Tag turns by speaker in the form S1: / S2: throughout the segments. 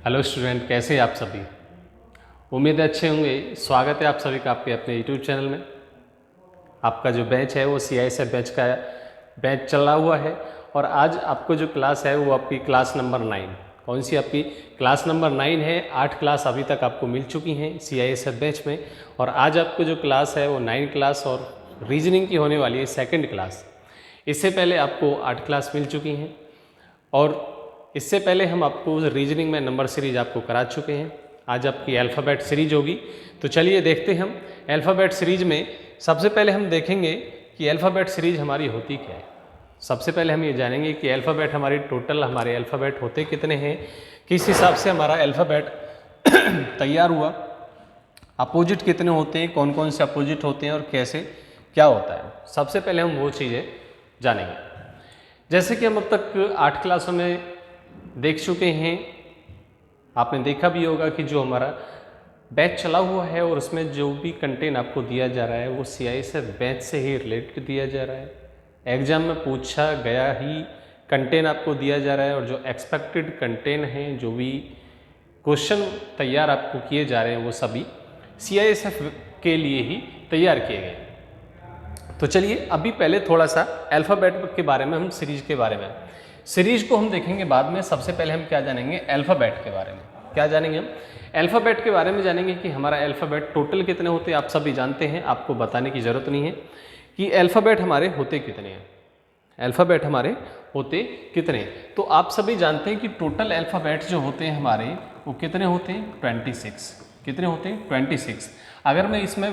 S1: Hello student, कैसे हैं आप सभी। उम्मीद है अच्छे होंगे। स्वागत है आप सभी का आपके अपने यूट्यूब चैनल में। आपका जो बैच है वो CISF बैच का बैच चला हुआ है और आज आपको जो क्लास है वो आपकी क्लास नंबर 9। कौन सी आपकी क्लास नंबर 9 है। 8 क्लास अभी तक आपको मिल चुकी हैं CISF बैच में और आज आपको जो क्लास है वो 9 क्लास और रीजनिंग की होने वाली है सेकेंड क्लास। इससे पहले आपको 8 क्लास मिल चुकी हैं और इससे पहले हम आपको रीजनिंग में नंबर सीरीज आपको करा चुके हैं। आज आपकी अल्फ़ाबेट सीरीज होगी, तो चलिए देखते हैं हम अल्फ़ाबेट सीरीज में। सबसे पहले हम देखेंगे कि अल्फ़ाबेट सीरीज हमारी होती क्या है। सबसे पहले हम ये जानेंगे कि अल्फ़ाबेट हमारे अल्फ़ाबेट होते कितने हैं, किस हिसाब से हमारा अल्फ़ाबेट तैयार हुआ, अपोजिट कितने होते हैं, कौन कौन से अपोजिट होते हैं और कैसे क्या होता है। सबसे पहले हम वो चीज़ें जानेंगे। जैसे कि हम अब तक 8 क्लासों में देख चुके हैं, आपने देखा भी होगा कि जो हमारा बैच चला हुआ है और उसमें जो भी कंटेंट आपको दिया जा रहा है वो CISF बैच से ही रिलेटेड दिया जा रहा है। एग्जाम में पूछा गया ही कंटेंट आपको दिया जा रहा है और जो एक्सपेक्टेड कंटेंट हैं, जो भी क्वेश्चन तैयार आपको किए जा रहे हैं वो सभी CISF के लिए ही तैयार किए गए। तो चलिए अभी पहले थोड़ा सा अल्फ़ाबेट के बारे में, हम सीरीज के बारे में, सीरीज को हम देखेंगे बाद में। सबसे पहले हम क्या जानेंगे, अल्फ़ाबेट के बारे में। क्या जानेंगे हम अल्फ़ाबेट के बारे में, जानेंगे कि हमारा अल्फ़ाबेट टोटल कितने होते हैं। आप सभी जानते हैं, आपको बताने की ज़रूरत नहीं है कि अल्फ़ाबेट हमारे होते कितने हैं। अल्फ़ाबेट हमारे होते कितने हैं, तो आप सभी जानते हैं कि टोटल अल्फ़ाबेट जो होते हैं हमारे वो कितने होते हैं, 26। कितने होते हैं, 26। अगर मैं इसमें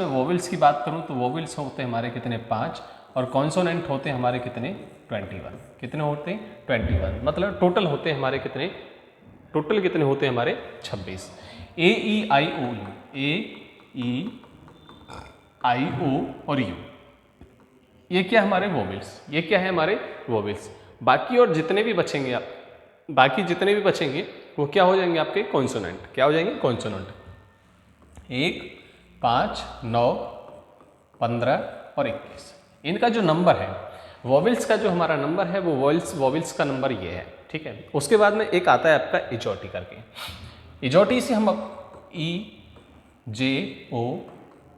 S1: वोवेल्स की बात करूं तो वोवेल्स होते हैं हमारे कितने, 5, और कॉन्सोनेंट होते हैं हमारे कितने, 21। कितने होते हैं, 21। मतलब टोटल होते हैं हमारे कितने, टोटल कितने होते हैं हमारे, 26। AEIOU, AEIO और U, ये क्या हमारे वोवेल्स, ये क्या है हमारे वोवेल्स। बाकी और जितने भी बचेंगे वो क्या हो जाएंगे, आपके कॉन्सोनेंट। क्या हो जाएंगे, कॉन्सोनेंट। 1, 5, 9, 15 और 21, इनका जो नंबर है, वोवेल्स का जो हमारा नंबर है वो वोवेल्स का नंबर ये है। ठीक है। उसके बाद में एक आता है आपका इजोटी करके। इजोटी से हम E, J, O,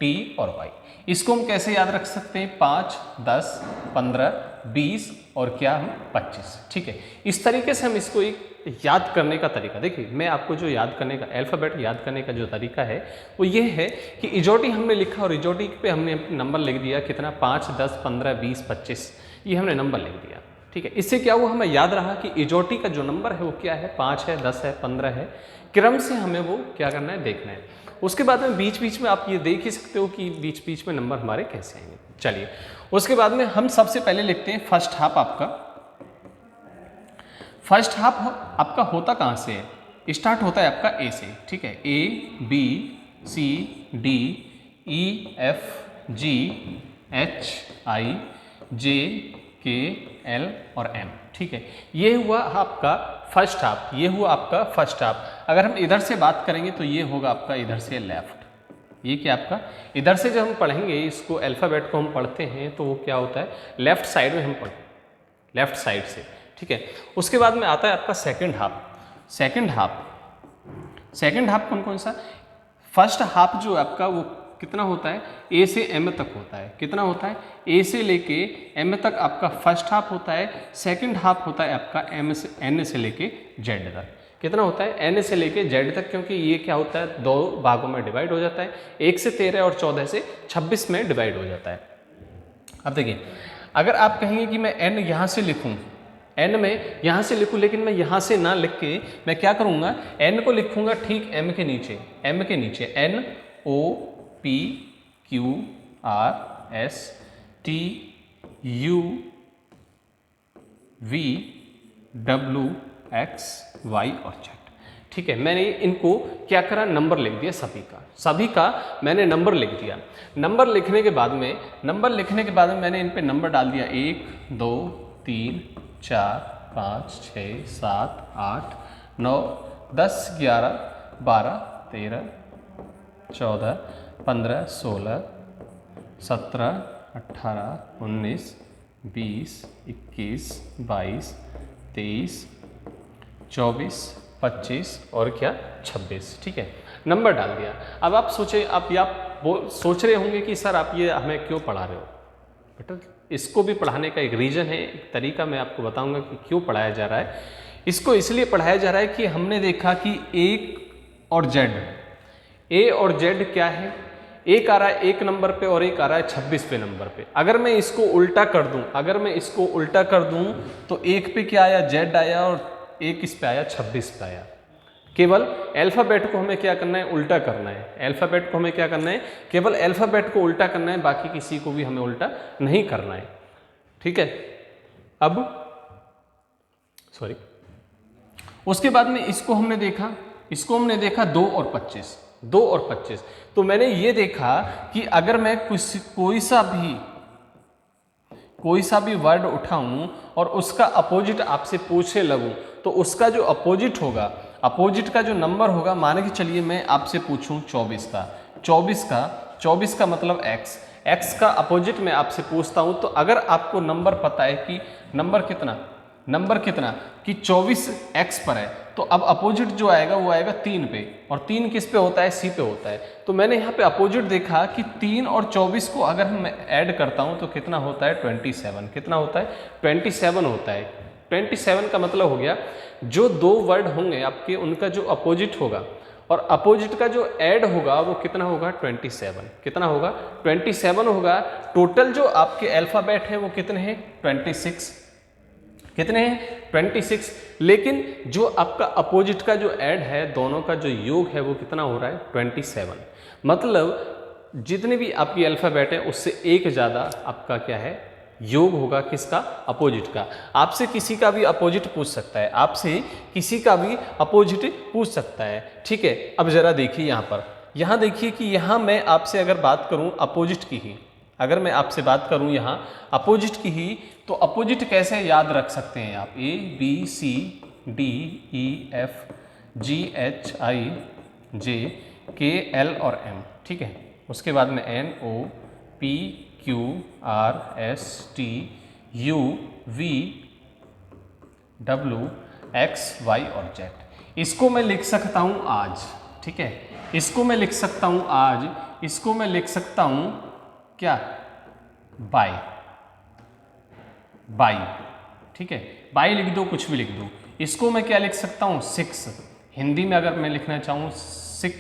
S1: T और Y, इसको हम कैसे याद रख सकते हैं, 5, 10, 15, 20 और क्या, हम 25। ठीक है। इस तरीके से हम इसको एक याद करने का तरीका, देखिए मैं आपको जो याद करने का, अल्फ़ाबेट याद करने का जो तरीका है वो ये है कि इजोटी हमने लिखा और इजोटी पे हमने नंबर लिख दिया कितना, 5, 10, 15, 20, 25, ये हमने नंबर लिख दिया। ठीक है। इससे क्या हुआ, हमें याद रहा कि इजोटी का जो नंबर है वो क्या है, 5 है, 10 है, 15 है। क्रम से हमें वो क्या करना है, देखना है। उसके बाद में बीच बीच में आप ये देख ही सकते हो कि बीच बीच में नंबर हमारे कैसे आएंगे। चलिए उसके बाद में हम सबसे पहले लिखते हैं फर्स्ट हाफ आपका। फर्स्ट हाफ आपका होता कहाँ से है, स्टार्ट होता है आपका A से। ठीक है। A, B, C, D, E, F, G, H, I, J, K, L और M। ठीक है। ये हुआ आपका फर्स्ट हाफ, ये हुआ आपका फर्स्ट हाफ। अगर हम इधर से बात करेंगे तो ये होगा आपका इधर से लेफ्ट। ये क्या आपका, इधर से जब हम पढ़ेंगे इसको, अल्फ़ाबेट को हम पढ़ते हैं तो वो क्या होता है, लेफ्ट साइड में हम पढ़ते हैं, लेफ्ट साइड से। ठीक है। उसके बाद में आता है आपका सेकंड हाफ। सेकंड हाफ कौन कौन सा, फर्स्ट हाफ जो आपका वो कितना होता है, A से M तक होता है। कितना होता है, A से लेके M तक आपका फर्स्ट हाफ होता है। सेकंड हाफ होता है आपका N से लेके Z तक। कितना होता है, N से लेके Z तक, क्योंकि ये क्या होता है, 2 भागों में डिवाइड हो जाता है। 1 से 13 और 14 से 26 में डिवाइड हो जाता है। अब देखिए, अगर आप कहेंगे कि मैं N यहाँ से लिखूँ, N में यहाँ से लिखूँ, लेकिन मैं यहाँ से ना लिख के मैं क्या करूँगा, N को लिखूँगा ठीक M के नीचे, N, O, P, Q, R, S, T, U, V, W, X, Y और Z। ठीक है। मैंने इनको क्या करा, नंबर लिख दिया, सभी का मैंने नंबर लिख दिया। नंबर लिखने के बाद में मैंने इन पे नंबर डाल दिया, 1, 2, 3, 4, 5, 6, 7, 8, 9, 10, 11, 12, 13, 14, 15, 16, 17, 18, 19, 20, 21, 22, 23, 24, 25 और क्या 26। ठीक है, नंबर डाल दिया। अब आप सोचे, आप सोच रहे होंगे कि सर आप ये हमें क्यों पढ़ा रहे हो। बेटा इसको भी पढ़ाने का एक रीज़न है, एक तरीका मैं आपको बताऊंगा कि क्यों पढ़ाया जा रहा है। इसको इसलिए पढ़ाया जा रहा है कि हमने देखा कि एक और जेड, ए और जेड क्या है, एक आ रहा है 1 नंबर पे और एक आ रहा है 26वें नंबर पे। अगर मैं इसको उल्टा कर दूं, तो एक पे क्या आया, जेड आया, और एक इस पे आया, 26 पे आया। केवल अल्फ़ाबेट को हमें क्या करना है, उल्टा करना है। अल्फ़ाबेट को हमें क्या करना है, केवल अल्फ़ाबेट को उल्टा करना है, बाकी किसी को भी हमें उल्टा नहीं करना है। ठीक है, अब सॉरी, उसके बाद में इसको हमने देखा 2 और 25। तो मैंने ये देखा कि अगर मैं कोई सा भी वर्ड उठाऊं और उसका अपोजिट आपसे पूछने लगूं, तो उसका जो अपोजिट होगा, अपोजिट का जो नंबर होगा, मान के चलिए मैं आपसे पूछूं 24 का मतलब x का अपोजिट मैं आपसे पूछता हूं, तो अगर आपको नंबर पता है कि नंबर कितना कि 24x पर है, तो अब अपोजिट जो आएगा वो आएगा 3 पे, और 3 किस पे होता है, c पे होता है। तो मैंने यहाँ पे अपोजिट देखा कि 3 और 24 को अगर हम ऐड करता हूँ तो कितना होता है, 27। कितना होता है, 27 होता है। 27 का मतलब हो गया, जो 2 वर्ड होंगे आपके, उनका जो अपोजिट होगा और अपोजिट का जो ऐड होगा वो कितना होगा, 27। कितना होगा, 27 होगा। टोटल जो आपके अल्फ़ाबेट है वो कितने हैं, 26। कितने हैं, 26। लेकिन जो आपका अपोजिट का जो ऐड है, दोनों का जो योग है वो कितना हो रहा है, 27। मतलब जितने भी आपकी अल्फ़ाबेट है उससे एक ज़्यादा आपका क्या है, योग होगा, किसका, अपोजिट का। आपसे किसी का भी अपोजिट पूछ सकता है, ठीक है। अब जरा देखिए यहाँ देखिए कि यहाँ मैं आपसे अगर बात करूँ अपोजिट की ही, अगर मैं आपसे बात करूँ यहाँ अपोजिट की ही, तो अपोजिट कैसे याद रख सकते हैं आप, ABCDEFGHIJKL और M। ठीक है, उसके बाद में NOPQRSTUVWXY और Z। इसको मैं लिख सकता हूँ आज। ठीक है, इसको मैं लिख सकता हूँ आज, इसको मैं लिख सकता हूँ क्या, बाय। ठीक है, बाय लिख दो, कुछ भी लिख दो। इसको मैं क्या लिख सकता हूँ, 6। हिंदी में अगर मैं लिखना चाहूँ 6।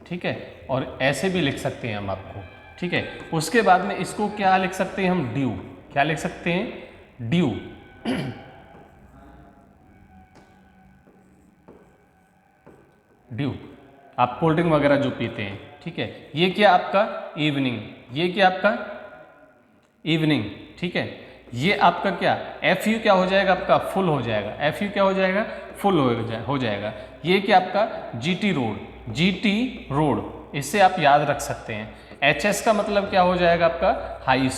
S1: ठीक है, और ऐसे भी लिख सकते हैं हम आपको। ठीक है, उसके बाद में इसको क्या लिख सकते हैं हम, ड्यू। क्या लिख सकते हैं, ड्यू। ड्यू, आप कोल्ड ड्रिंक वगैरह जो पीते हैं। ठीक है, ये क्या आपका इवनिंग, ये क्या आपका इवनिंग। ठीक है, ये आपका क्या, FU क्या हो जाएगा आपका, फुल हो जाएगा। FU क्या हो जाएगा, फुल हो जाएगा। ये क्या आपका GT रोड, इससे आप याद रख सकते हैं। HS का मतलब क्या हो जाएगा आपका, हाई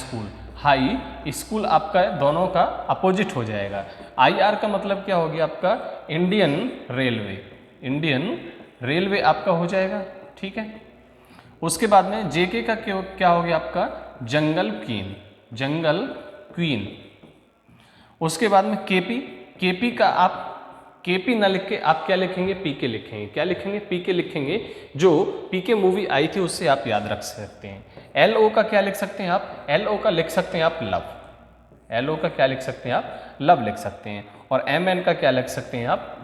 S1: स्कूल आपका दोनों का अपोजिट हो जाएगा। IR का मतलब क्या हो गया आपका, इंडियन रेलवे आपका हो जाएगा। ठीक है, उसके बाद में JK का क्या हो गया आपका, जंगल क्वीन। उसके बाद में KP का आप KP ना लिख के आप क्या लिखेंगे, PK लिखेंगे। क्या लिखेंगे, PK लिखेंगे। जो PK मूवी आई थी उससे आप याद रख सकते हैं। LO का क्या लिख सकते हैं आप, LO का लिख सकते हैं आप लव। LO का क्या लिख सकते हैं आप, लव लिख सकते हैं। और MN का क्या लिख सकते हैं आप,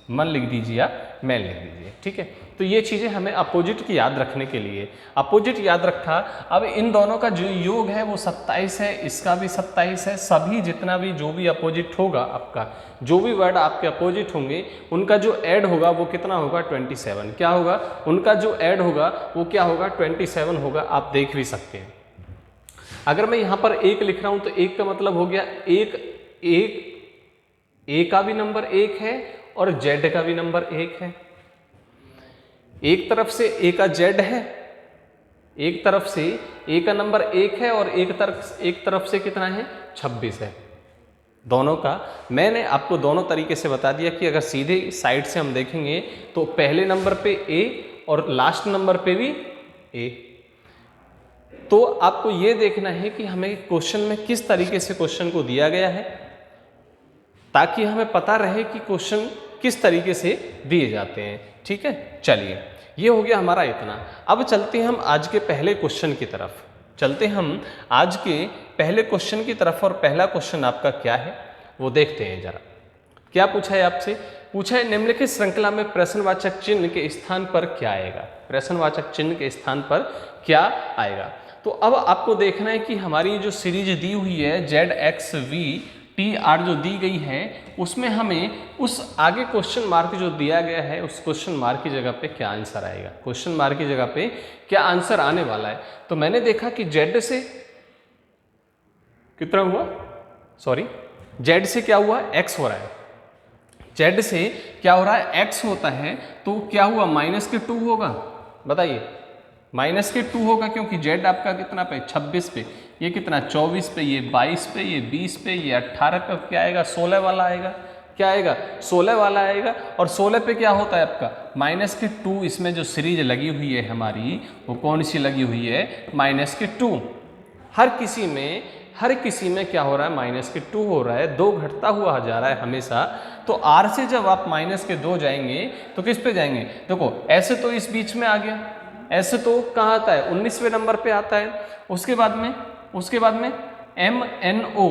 S1: मन लिख दीजिए या मैन लिख दीजिए। ठीक है, तो ये चीज़ें हमें अपोजिट की याद रखने के लिए, अपोजिट याद रखा। अब इन दोनों का जो योग है वो 27 है, इसका भी 27 है। सभी जितना भी जो भी अपोजिट होगा आपका, जो भी वर्ड आपके अपोजिट होंगे उनका जो ऐड होगा वो कितना होगा, 27। क्या होगा, उनका जो ऐड होगा वो क्या होगा, 27 होगा। आप देख भी सकते हैं। अगर मैं यहाँ पर 1 लिख रहा हूँ तो 1 का मतलब हो गया A का भी नंबर 1 है और Z का भी नंबर 1 है। एक तरफ से A का Z है, एक तरफ से A का नंबर 1 है और एक तरफ से कितना है, 26 है। दोनों का मैंने आपको दोनों तरीके से बता दिया कि अगर सीधे साइड से हम देखेंगे तो पहले नंबर पे A और लास्ट नंबर पे भी A। तो आपको ये देखना है कि हमें क्वेश्चन में किस तरीके से क्वेश्चन को दिया गया है। ताकि हमें पता रहे कि क्वेश्चन किस तरीके से दिए जाते हैं। ठीक है, चलिए ये हो गया हमारा इतना। अब चलते हैं हम आज के पहले क्वेश्चन की तरफ। और पहला क्वेश्चन आपका क्या है वो देखते हैं जरा। क्या पूछा है आपसे? पूछा है निम्नलिखित श्रृंखला में प्रश्नवाचक चिन्ह के स्थान पर क्या आएगा। प्रश्नवाचक चिन्ह के स्थान पर क्या आएगा? तो अब आपको देखना है कि हमारी जो सीरीज दी हुई है ZXVTR जो दी गई है, उसमें हमें उस आगे क्वेश्चन मार्क जो दिया गया है उस क्वेश्चन मार्क की जगह पे क्या आंसर आएगा, क्वेश्चन मार्क की जगह पे क्या आंसर आने वाला है। तो मैंने देखा कि Z से कितना हुआ, Z से क्या हुआ, X हो रहा है। Z से क्या हो रहा है, X होता है, तो क्या हुआ, -2 होगा। बताइए, -2 होगा क्योंकि Z आपका कितना पे, 26 पे, ये कितना 24 पे, ये 22 पे, ये 20 पे, ये 18 पे, क्या आएगा, 16 वाला आएगा। क्या आएगा, 16 वाला आएगा। और 16 पे क्या होता है आपका, -2। इसमें जो सीरीज लगी हुई है हमारी वो कौन सी लगी हुई है, -2। हर किसी में क्या हो रहा है, -2 हो रहा है, 2 घटता हुआ जा रहा है हमेशा। तो R से जब आप -2 जाएंगे तो किस पे जाएंगे, देखो ऐसे तो इस बीच में आ गया, ऐसे तो कहाँ आता है, 19वें नंबर पे आता है। उसके बाद में MNO,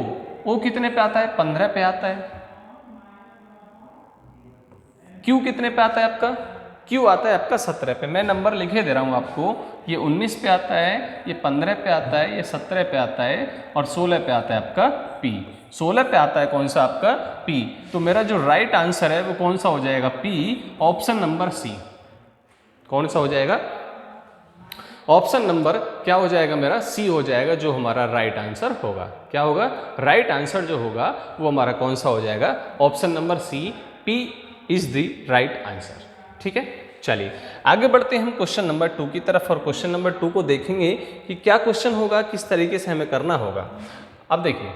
S1: O कितने पे आता है, 15 पे आता है। Q कितने पे आता है आपका, Q आता है आपका 17 पे। मैं नंबर लिखे दे रहा हूँ आपको, ये 19 पे आता है, ये 15 पे आता है, ये 17 पे आता है और 16 पे आता है आपका P। 16 पे आता है कौन सा आपका, P। तो मेरा जो राइट आंसर है वो कौन सा हो जाएगा, P, ऑप्शन नंबर C। कौन सा हो जाएगा, ऑप्शन नंबर क्या हो जाएगा मेरा, C हो जाएगा, जो हमारा राइट आंसर होगा। क्या होगा, राइट आंसर जो होगा वो हमारा कौन सा हो जाएगा, option number C, P is the right answer. ठीक है, चलिए आगे बढ़ते हैं हम क्वेश्चन नंबर 2 की तरफ। और क्वेश्चन नंबर 2 को देखेंगे कि क्या क्वेश्चन होगा, किस तरीके से हमें करना होगा। अब देखिए,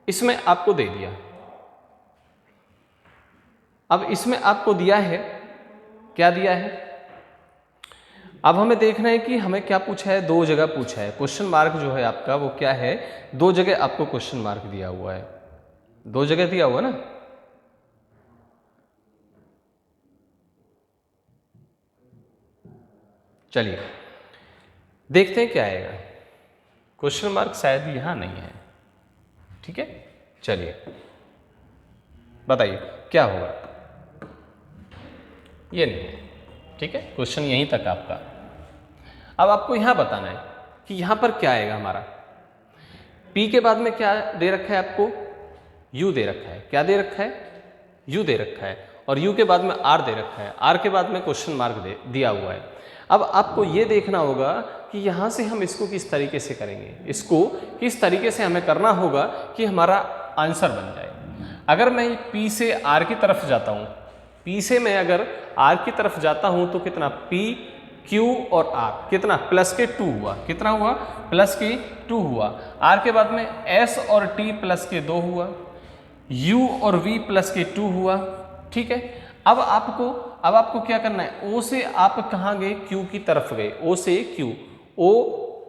S1: इसमें आपको दे दिया, अब इसमें आपको दिया है, क्या दिया है, अब हमें देखना है कि हमें क्या पूछा है, 2 जगह पूछा है। क्वेश्चन मार्क जो है आपका वो क्या है, 2 जगह आपको क्वेश्चन मार्क दिया हुआ है, 2 जगह दिया हुआ ना। चलिए देखते हैं क्या आएगा। क्वेश्चन मार्क शायद यहां नहीं है। ठीक है, चलिए बताइए क्या होगा, ये नहीं है। ठीक है, क्वेश्चन यहीं तक आपका। अब आपको यहां बताना है कि यहां पर क्या आएगा हमारा। P के बाद में क्या दे रखा है आपको, U दे रखा है। क्या दे रखा है, U दे रखा है। और U के बाद में R दे रखा है। R के बाद में क्वेश्चन मार्क दिया हुआ है। अब आपको ये देखना होगा कि यहाँ से हम इसको किस तरीके से करेंगे, इसको किस तरीके से हमें करना होगा कि हमारा आंसर बन जाए। अगर मैं P से R की तरफ जाता हूँ, P से मैं अगर R की तरफ जाता हूँ तो कितना, P, Q और R कितना, +2 हुआ। कितना हुआ, +2 हुआ। R के बाद में S और T +2 हुआ, U और V +2 हुआ। ठीक है, अब आपको क्या करना है, O से आप कहाँ गए, Q की तरफ गए, O से Q, O,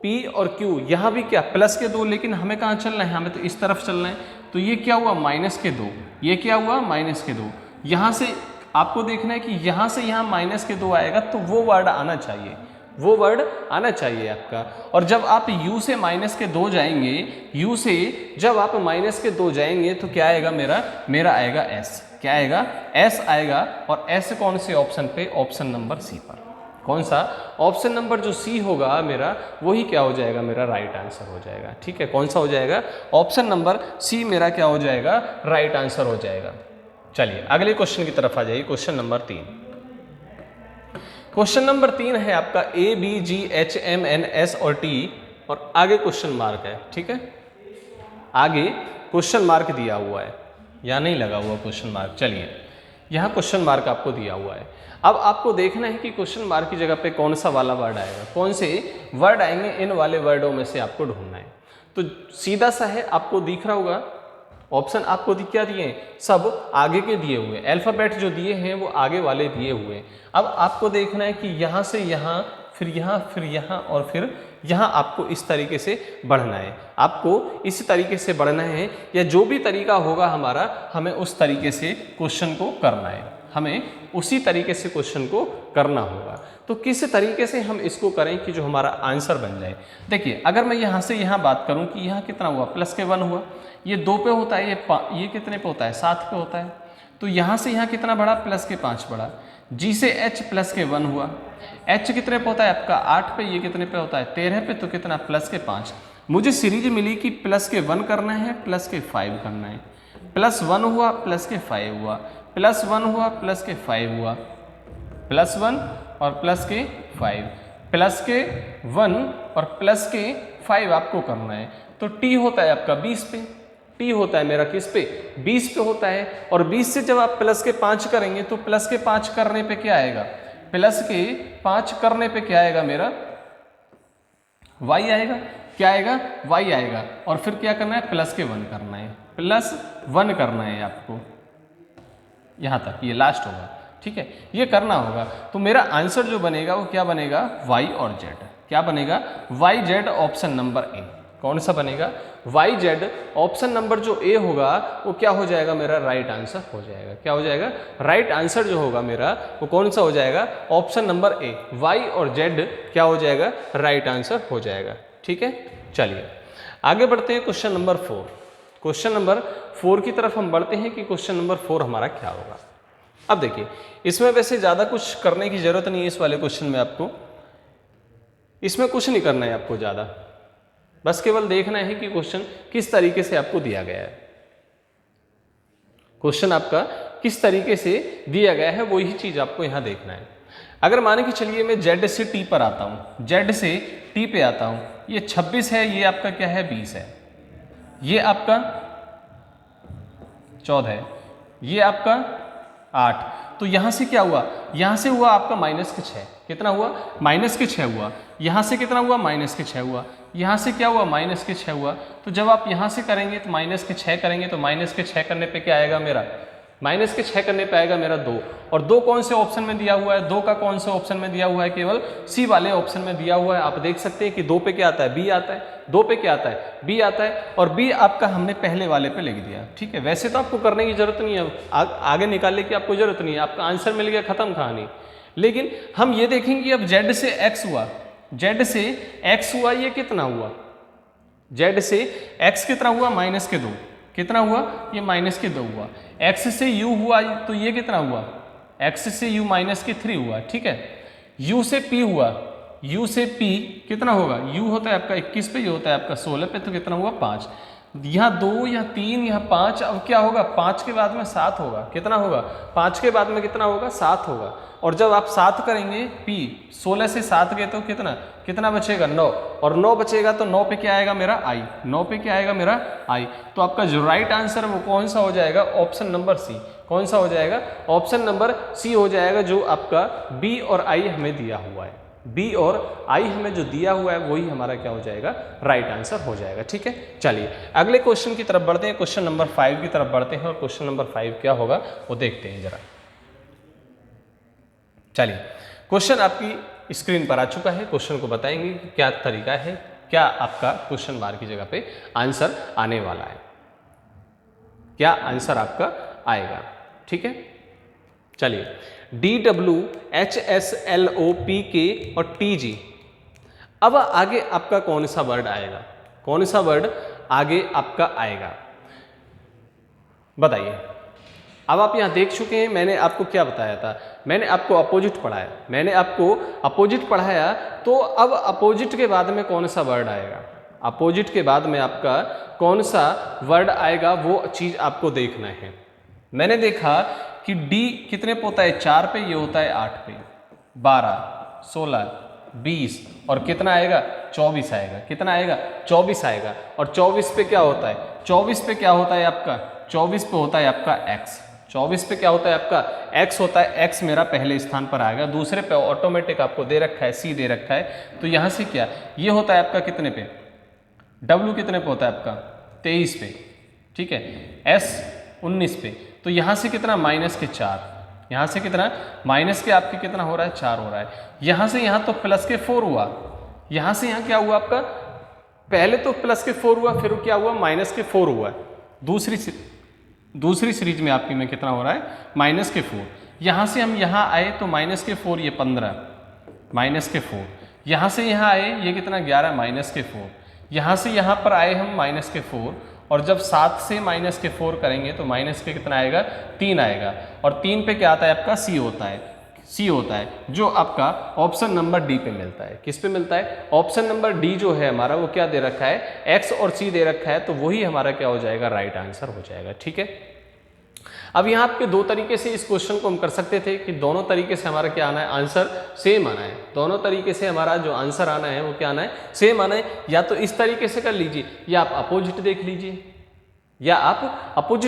S1: P और Q, यहाँ भी क्या +2, लेकिन हमें कहाँ चलना है, हमें तो इस तरफ चलना है। तो ये क्या हुआ, -2, ये क्या हुआ, -2। यहाँ से आपको देखना है कि यहाँ से यहाँ -2 आएगा तो वो वर्ड आना चाहिए, वो वर्ड आना चाहिए आपका। और जब आप U से -2 जाएंगे, U से जब आप -2 जाएंगे तो क्या आएगा, मेरा आएगा S। क्या आएगा, S आएगा। और S कौन से ऑप्शन पे, ऑप्शन नंबर C पर। कौन सा, ऑप्शन नंबर जो C होगा मेरा, वही क्या हो जाएगा, मेरा राइट आंसर हो जाएगा। ठीक है, कौन सा हो जाएगा, ऑप्शन नंबर C मेरा क्या हो जाएगा, राइट आंसर हो जाएगा। चलिए अगले क्वेश्चन की तरफ आ जाइए। Question number 3। क्वेश्चन नंबर 3 है आपका A, B, G, H, M, N, S और T और आगे क्वेश्चन मार्क है। ठीक है, आगे क्वेश्चन मार्क दिया हुआ है, या नहीं लगा हुआ क्वेश्चन मार्क। चलिए यहाँ क्वेश्चन मार्क आपको दिया हुआ है। अब आपको देखना है कि क्वेश्चन मार्क की जगह पे कौन सा वाला वर्ड आएगा, कौन से वर्ड आएंगे, इन वाले वर्डों में से आपको ढूंढना है। तो सीधा सा है, आपको दिख रहा होगा ऑप्शन, आपको क्या दिए हैं, सब आगे के दिए हुए, अल्फाबेट जो दिए हैं वो आगे वाले दिए हुए हैं। अब आपको देखना है कि यहाँ से यहाँ, फिर यहाँ, फिर यहाँ और फिर यहाँ आपको इस तरीके से बढ़ना है, आपको इस तरीके से बढ़ना है, या जो भी तरीका होगा हमारा, हमें उस तरीके से क्वेश्चन को करना है, हमें उसी तरीके से क्वेश्चन को करना होगा। तो किस तरीके से हम इसको करें कि जो हमारा आंसर बन जाए। देखिए अगर मैं यहाँ से यहाँ बात करूँ कि यहाँ कितना हुआ, +1 हुआ, ये 2 पे होता है, ये कितने पे होता है, 7 पे होता है। तो यहाँ से यहाँ कितना बढ़ा, +5 बढ़ा। G से H +1 हुआ, H कितने पे होता है आपका 8 पे, ये कितने पे होता है 13 पे, तो कितना +5। मुझे सीरीज मिली कि +1 करना है, +5 करना है। +1 हुआ, +5 हुआ, +1 हुआ, +5 हुआ, +1 और +5, +1 और +5 आपको करना है। तो T होता है आपका 20 पे, T होता है मेरा किस पे, 20 पे होता है। और 20 से जब आप +5 करेंगे तो +5 करने पे क्या आएगा, +5 करने पे क्या आएगा मेरा, y आएगा, क्या आएगा, y आएगा। और फिर क्या करना है, +1 करना है, +1 करना है आपको, यहाँ तक ये लास्ट होगा, ठीक है, ये करना होगा। तो मेरा आंसर जो बनेगा वो क्या बनेगा, y और z, क्या बनेगा, YZ ऑप्शन नंबर ए। कौन सा बनेगा, YZ ऑप्शन नंबर जो ए होगा वो क्या हो जाएगा, मेरा राइट आंसर हो जाएगा। क्या हो जाएगा, राइट आंसर जो होगा मेरा वो कौन सा हो जाएगा, ऑप्शन नंबर ए, Y और Z क्या हो जाएगा, राइट आंसर हो जाएगा। ठीक है, चलिए आगे बढ़ते हैं क्वेश्चन नंबर 4। क्वेश्चन नंबर 4 की तरफ हम बढ़ते हैं कि क्वेश्चन नंबर 4 हमारा क्या होगा। अब देखिए इसमें वैसे ज़्यादा कुछ करने की ज़रूरत नहीं है, इस वाले क्वेश्चन में आपको इसमें कुछ नहीं करना है आपको ज़्यादा, बस केवल देखना है कि क्वेश्चन किस तरीके से आपको दिया गया है। क्वेश्चन आपका किस तरीके से दिया गया है वही चीज़ आपको यहाँ देखना है। अगर माने कि चलिए मैं Z से T पर आता हूँ, Z से T पे आता हूँ, ये 26 है, ये आपका क्या है 20 है, ये आपका 14 है, ये आपका 8। तो यहाँ से क्या हुआ, यहाँ से हुआ आपका -6, कितना हुआ, -6 हुआ। यहाँ से कितना हुआ, -6 हुआ। यहाँ से क्या हुआ, -6 हुआ। तो जब आप यहाँ से करेंगे तो -6 करेंगे तो -6 करने पे क्या आएगा मेरा, -6 करने पे आएगा मेरा 2। और 2 कौन से ऑप्शन में दिया हुआ है, 2 का कौन से ऑप्शन में दिया हुआ है, केवल सी वाले ऑप्शन में दिया हुआ है। आप देख सकते हैं कि 2 पे क्या आता है, बी आता है, 2 पे क्या आता है, बी आता है, और बी आपका हमने पहले वाले पे लिख दिया। ठीक है, वैसे तो आपको करने की जरूरत नहीं है, आगे निकालने की आपको जरूरत नहीं है, आपका आंसर मिल गया, खत्म कहानी। लेकिन हम ये देखेंगे कि अब Z से X हुआ, Z से X हुआ, ये कितना हुआ, Z से X कितना हुआ, -2, कितना हुआ, ये -2 हुआ। X से U हुआ तो ये कितना हुआ, X से U -3 हुआ। ठीक है, U से P हुआ, U से P कितना होगा, U होता है आपका 21 पे, ये होता है आपका 16 पे, तो कितना हुआ 5। यहाँ 2, यहाँ 3, यहाँ 5, अब क्या होगा, 5 के बाद में 7 होगा, कितना होगा, 5 के बाद में कितना होगा, 7 होगा। और जब आप 7 करेंगे, P 16 से 7 गए तो कितना कितना बचेगा, 9, और 9 बचेगा तो 9 पे क्या आएगा मेरा I, 9 पे क्या आएगा मेरा I। तो आपका जो राइट आंसर है वो कौन सा हो जाएगा, ऑप्शन नंबर सी। कौन सा हो जाएगा, ऑप्शन नंबर सी हो जाएगा, जो आपका B और I हमें दिया हुआ है, B और I हमें जो दिया हुआ है वही हमारा क्या हो जाएगा, राइट आंसर हो जाएगा। ठीक है, चलिए अगले क्वेश्चन की तरफ बढ़ते हैं, क्वेश्चन नंबर 5 की तरफ बढ़ते हैं, और क्वेश्चन नंबर 5 क्या होगा वो देखते हैं जरा। चलिए क्वेश्चन आपकी स्क्रीन पर आ चुका है, क्वेश्चन को बताएंगे कि क्या तरीका है, क्या आपका क्वेश्चन मार्क की जगह पे आंसर आने वाला है, क्या आंसर आपका आएगा। ठीक है, चलिए DW HS LO PK और TG, अब आगे आपका कौन सा वर्ड आएगा, कौन सा वर्ड आगे आपका आएगा बताइए। अब आप यहाँ देख चुके हैं, मैंने आपको क्या बताया था, मैंने आपको अपोजिट पढ़ाया, मैंने आपको अपोजिट पढ़ाया। तो अब अपोजिट के बाद में कौन सा वर्ड आएगा, अपोजिट के बाद में आपका कौन सा वर्ड आएगा वो चीज़ आपको देखना है। मैंने देखा कि D कितने पे होता है, 4 पे, ये होता है 8 पे, 12, 16, 20 और कितना आएगा, 24 आएगा, कितना आएगा, 24 आएगा। और 24 पे क्या होता है, 24 पे क्या होता है आपका, 24 पे होता है आपका X, 24 पे क्या होता है आपका X होता है, X मेरा पहले स्थान पर आएगा, दूसरे पे ऑटोमेटिक आपको दे रखा है C दे रखा है। तो यहाँ से क्या, ये होता है आपका कितने पे, W कितने पे होता है आपका 23 पे, ठीक है, S 19 पे। तो यहाँ से कितना -4, यहाँ से कितना माइनस के आपके कितना हो रहा है, 4 हो रहा है। यहाँ से यहाँ तो +4 हुआ, यहाँ से यहाँ क्या हुआ आपका, पहले तो प्लस के 4 हुआ, फिर क्या हुआ माइनस के 4 हुआ। दूसरी सीरीज में आपकी में कितना हो रहा है, माइनस के 4। यहाँ से हम यहाँ आए तो माइनस के 4, ये 15 माइनस के 4। यहाँ से यहाँ आए ये कितना 11 माइनस के 4। यहाँ से यहाँ पर आए हम माइनस के 4, और जब 7 से माइनस के 4 करेंगे तो माइनस के कितना आएगा, 3 आएगा। और 3 पे क्या आता है आपका, सी होता है, जो आपका ऑप्शन नंबर डी पे मिलता है। किस पे मिलता है, ऑप्शन नंबर डी जो है हमारा, वो क्या दे रखा है, एक्स और सी दे रखा है, तो वही हमारा क्या हो जाएगा, राइट आंसर हो जाएगा। ठीक है, अब यहाँ पे दो तरीके से इस क्वेश्चन को हम कर सकते थे कि दोनों तरीके से हमारा क्या आना है, आंसर सेम आना है। दोनों तरीके से हमारा जो आंसर आना है वो क्या आना है, सेम आना है। या तो इस तरीके से कर लीजिए, या आप अपोजिट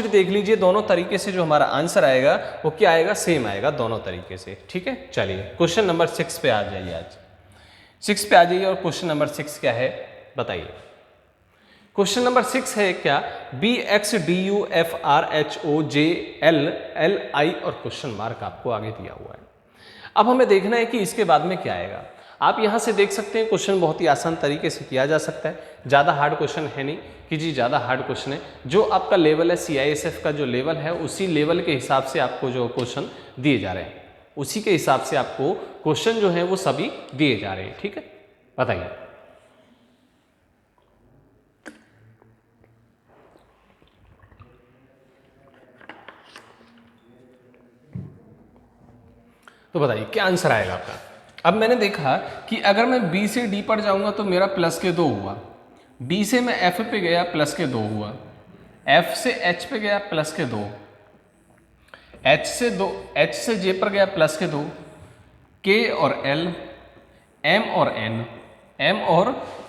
S1: देख लीजिए, दोनों तरीके से जो हमारा आंसर आएगा वो क्या आएगा, सेम आएगा दोनों तरीके से। ठीक है, चलिए क्वेश्चन नंबर 6 पे आ जाइए। आज 6 पे आ जाइए, और क्वेश्चन नंबर 6 क्या है बताइए। क्वेश्चन नंबर 6 है क्या, BXDUFRHOJLLI और क्वेश्चन मार्क आपको आगे दिया हुआ है। अब हमें देखना है कि इसके बाद में क्या आएगा। आप यहाँ से देख सकते हैं क्वेश्चन बहुत ही आसान तरीके से किया जा सकता है, ज़्यादा हार्ड क्वेश्चन है नहीं कि जी ज़्यादा हार्ड क्वेश्चन है। जो आपका लेवल है CISF का जो लेवल है, उसी लेवल के हिसाब से आपको जो क्वेश्चन दिए जा रहे हैं, उसी के हिसाब से आपको क्वेश्चन जो है वो सभी दिए जा रहे हैं। ठीक है, बताइए। तो बताइए क्या आंसर आएगा आपका। अब मैंने देखा कि अगर मैं B से D पर जाऊंगा तो मेरा प्लस के 2 हुआ, D से मैं F पे गया प्लस के 2 हुआ, F से H पे गया प्लस के 2, H से J पर गया प्लस के 2, K और L, M और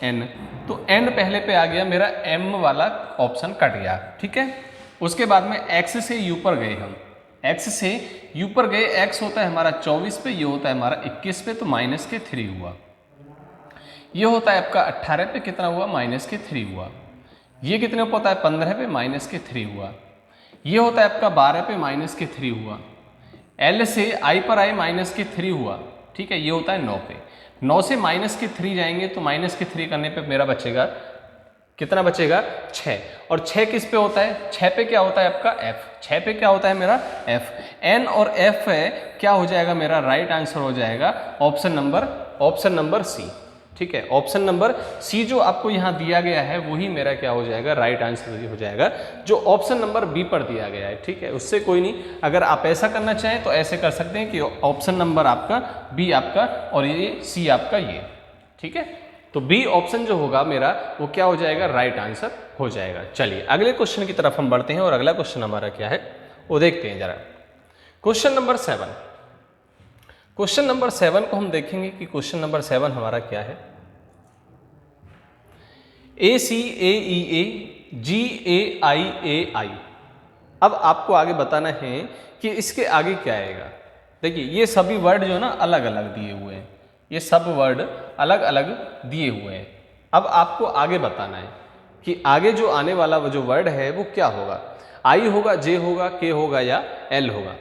S1: N, तो N पहले पे आ गया, मेरा M वाला ऑप्शन कट गया। ठीक है, उसके बाद में X से U पर गए हम, X से U पर गए, X होता है हमारा 24 पे, ये होता है हमारा 21 पे, तो माइनस के 3 हुआ। ये होता है आपका 18 पे, कितना हुआ, माइनस के 3 हुआ। ये कितने पे होता है, 15 पे, माइनस के 3 हुआ। ये होता है आपका 12 पे, माइनस के 3 हुआ। L से I पर आए, माइनस के 3 हुआ। ठीक है, ये होता है 9 पे। 9 से माइनस के 3 जाएंगे तो माइनस के 3 करने पे मेरा बचेगा, कितना बचेगा, 6। और 6 किस पे होता है, 6 पे क्या होता है आपका F, 6 पे क्या होता है मेरा F। N और F है, क्या हो जाएगा मेरा राइट आंसर हो जाएगा ऑप्शन नंबर C। ठीक है, ऑप्शन नंबर C जो आपको यहाँ दिया गया है वही मेरा क्या हो जाएगा, राइट आंसर हो जाएगा, जो ऑप्शन नंबर B पर दिया गया है। ठीक है, उससे कोई नहीं, अगर आप ऐसा करना चाहें तो ऐसे कर सकते हैं कि ऑप्शन नंबर आपका B आपका और ये C आपका ये। ठीक है, तो बी ऑप्शन जो होगा मेरा वो क्या हो जाएगा, राइट आंसर हो जाएगा। चलिए अगले क्वेश्चन की तरफ हम बढ़ते हैं, और अगला क्वेश्चन हमारा क्या है वो देखते हैं जरा। क्वेश्चन नंबर 7, क्वेश्चन नंबर 7 को हम देखेंगे कि क्वेश्चन नंबर 7 हमारा क्या है। ACAEA GAIAI। अब आपको आगे बताना है कि इसके आगे क्या आएगा। देखिए ये सभी वर्ड जो ना अलग अलग दिए हुए हैं, ये सब वर्ड अलग अलग दिए हुए हैं। अब आपको आगे बताना है कि आगे जो आने वाला वो जो वर्ड है वो क्या होगा, आई होगा, जे होगा, के होगा या एल होगा।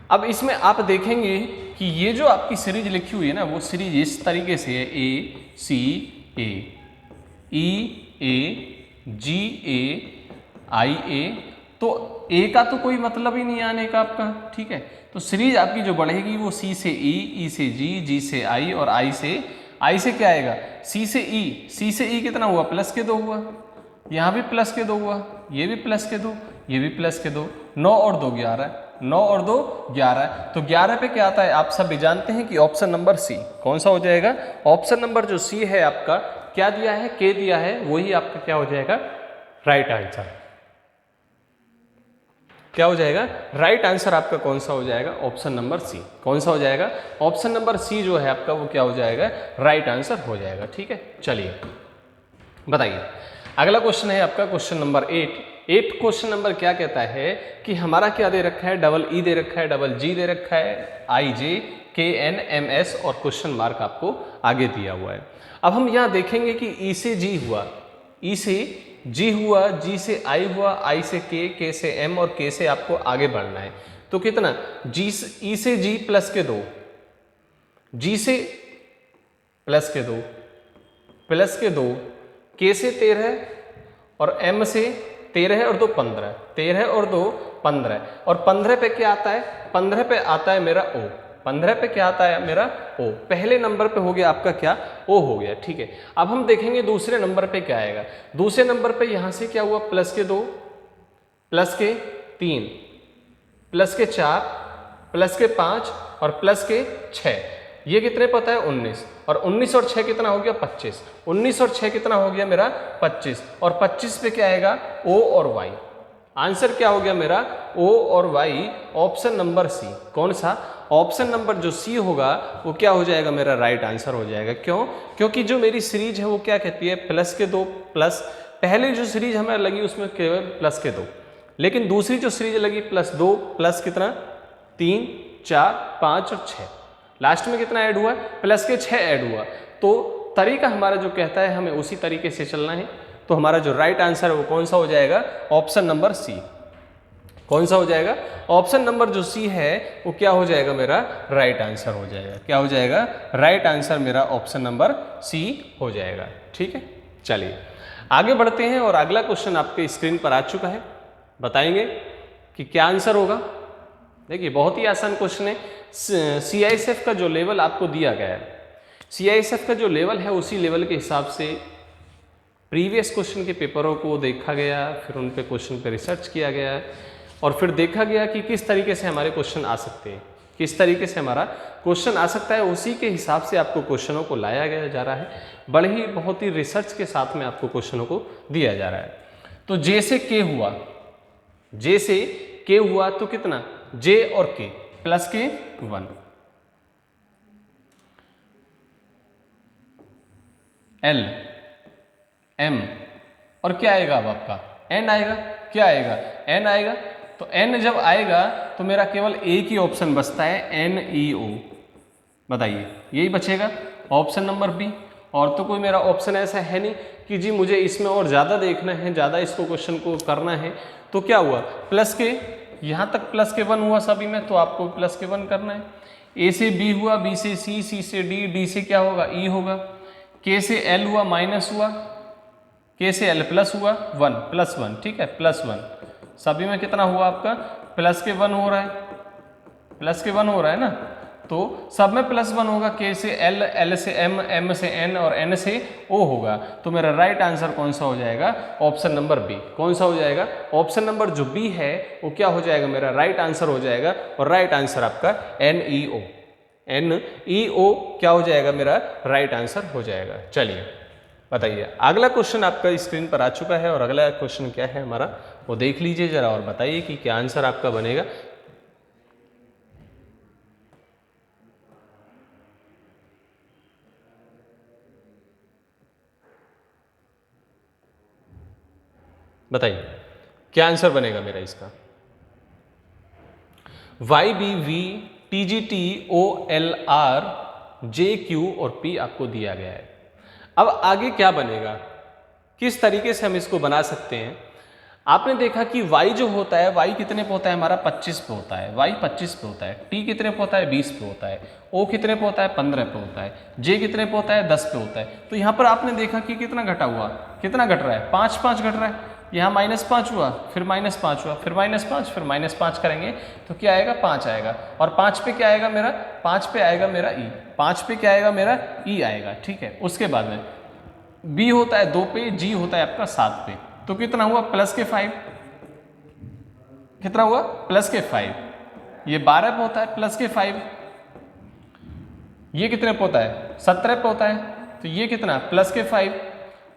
S1: अब इसमें आप देखेंगे कि ये जो आपकी सीरीज लिखी हुई है ना, वो सीरीज इस तरीके से है, A C A E A G A I A। तो A का तो कोई मतलब ही नहीं आने का आपका। ठीक है, तो सीरीज आपकी जो बढ़ेगी वो C से E, E से G, G से I और I से क्या आएगा, C से E। C से E कितना हुआ, प्लस के 2 हुआ, यहाँ भी प्लस के 2 हुआ, ये भी प्लस के 2, ये भी प्लस के 2, 9 और 2 11, 9 और 2 11। तो 11 पे क्या आता है, आप सब भी जानते हैं कि ऑप्शन नंबर C कौन सा हो जाएगा, ऑप्शन नंबर जो C है आपका क्या दिया है, K दिया है, वही आपका क्या हो जाएगा, राइट आंसर। क्या हो जाएगा, राइट आंसर आपका कौन सा हो जाएगा, ऑप्शन नंबर C। कौन सा हो जाएगा, ऑप्शन नंबर C जो है आपका वो क्या हो जाएगा, राइट आंसर हो जाएगा। ठीक है, चलिए बताइए अगला क्वेश्चन है आपका क्वेश्चन नंबर 8 क्वेश्चन नंबर क्या कहता है कि हमारा क्या दे रखा है, डबल E दे रखा है, डबल G दे रखा है, IJ KN MS और क्वेश्चन मार्क आपको आगे दिया हुआ है। अब हम यहाँ देखेंगे कि E से G हुआ, E से G हुआ, G से I हुआ, I से K, K से M और K से आपको आगे बढ़ना है। तो कितना, E से G प्लस के 2, G से प्लस के 2 प्लस के 2, के से 13 और m से 13 और 2 15, 13 और 2 15, और 15 पे क्या आता है, 15 पे आता है मेरा O, 15 पे क्या आता है मेरा O, पहले नंबर पे हो गया आपका क्या O हो गया, ठीक है। अब हम देखेंगे दूसरे नंबर पे क्या आएगा। दूसरे नंबर पे यहाँ से क्या हुआ, प्लस के 2, प्लस के 3, प्लस के 4, प्लस के 5 और प्लस के 6, ये कितने पता है 19, और 19 और 6 कितना हो गया 25, 19 और 6 कितना हो गया मेरा 25, और 25 पे क्या आएगा O और Y। आंसर क्या हो गया मेरा O और Y, ऑप्शन नंबर सी। कौन सा, ऑप्शन नंबर जो सी होगा वो क्या हो जाएगा मेरा राइट आंसर हो जाएगा। क्यों, क्योंकि जो मेरी सीरीज है वो क्या कहती है, प्लस के 2 प्लस, पहले जो सीरीज हमें लगी उसमें केवल प्लस के 2, लेकिन दूसरी जो सीरीज लगी प्लस 2 प्लस कितना 3 4 5 और 6, लास्ट में कितना ऐड हुआ, प्लस के 6 ऐड हुआ। तो तरीका हमारा जो कहता है हमें उसी तरीके से चलना है। तो हमारा जो राइट आंसर है वो कौन सा हो जाएगा, ऑप्शन नंबर सी। कौन सा हो जाएगा, ऑप्शन नंबर जो सी है वो क्या हो जाएगा मेरा राइट आंसर हो जाएगा। क्या हो जाएगा, राइट आंसर मेरा ऑप्शन नंबर सी हो जाएगा। ठीक है, चलिए आगे बढ़ते हैं और अगला क्वेश्चन आपके स्क्रीन पर आ चुका है, बताएंगे कि क्या आंसर होगा। देखिए बहुत ही आसान क्वेश्चन है। CISF का जो लेवल आपको दिया गया है, CISF का जो लेवल है उसी लेवल के हिसाब से प्रीवियस क्वेश्चन के पेपरों को देखा गया, फिर उन पे क्वेश्चन पे रिसर्च किया गया और फिर देखा गया कि किस तरीके से हमारे क्वेश्चन आ सकते हैं, किस तरीके से हमारा क्वेश्चन आ सकता है। उसी के हिसाब से आपको क्वेश्चनों को लाया गया जा रहा है, बड़े ही बहुत ही रिसर्च के साथ में आपको क्वेश्चनों को दिया जा रहा है। तो जे से के हुआ, जे से के हुआ तो कितना, जे और के प्लस के 1, एल एम और क्या आएगा अब आपका एन आएगा। क्या आएगा, एन आएगा। तो एन जब आएगा तो मेरा केवल एक ही ऑप्शन बचता है NEO, बताइए यही बचेगा ऑप्शन नंबर बी। और तो कोई मेरा ऑप्शन ऐसा है नहीं कि जी मुझे इसमें और ज़्यादा देखना है, ज़्यादा इसको क्वेश्चन को करना है। तो क्या हुआ, प्लस के यहाँ तक प्लस के 1 हुआ सभी में, तो आपको प्लस के 1 करना है। ए से बी हुआ, बी से सी, सी से डी, डी से क्या होगा ई होगा, के से एल हुआ माइनस हुआ, के से एल प्लस हुआ 1 प्लस 1, ठीक है प्लस 1। सभी में कितना हुआ आपका प्लस के 1 हो रहा है, प्लस के 1 हो रहा है ना, तो सब में प्लस 1 होगा। के से एल, एल से एम, एम से एन और एन से ओ होगा। तो मेरा राइट आंसर कौन सा हो जाएगा, ऑप्शन नंबर बी। कौन सा हो जाएगा, ऑप्शन नंबर जो बी है वो क्या हो जाएगा मेरा राइट आंसर हो जाएगा। और राइट आंसर आपका NEO, NEO क्या हो जाएगा मेरा राइट आंसर हो जाएगा। चलिए बताइए अगला क्वेश्चन आपका स्क्रीन पर आ चुका है और अगला क्वेश्चन क्या है हमारा वो देख लीजिए जरा और बताइए कि क्या आंसर आपका बनेगा। बताइए क्या आंसर बनेगा मेरा इसका। YBV TGT OLR JQ और P आपको दिया गया है। अब आगे क्या बनेगा, किस तरीके से हम इसको बना सकते हैं। आपने देखा कि y जो होता है, y कितने पे होता है हमारा 25 पे होता है, y 25 पे होता है, t कितने पे होता है 20 पे होता है, o कितने पे होता है 15 पे होता है, j कितने पे होता है 10 पे होता है। तो यहाँ पर आपने देखा कि कितना घटा हुआ, कितना घट रहा है 5 5 घट रहा है। यहाँ -5 हुआ, फिर -5 हुआ, फिर -5, फिर -5 करेंगे तो क्या आएगा 5 आएगा। और 5 पे क्या आएगा मेरा, 5 पे आएगा मेरा e, 5 पे क्या आएगा मेरा e आएगा, ठीक है। उसके बाद में b होता है 2 पे, g होता है आपका 7 पे, तो कितना हुआ प्लस के 5, कितना हुआ प्लस के 5, ये 12 पे होता है प्लस के 5, ये कितने पे होता है 17 पे होता है, तो ये कितना प्लस के 5,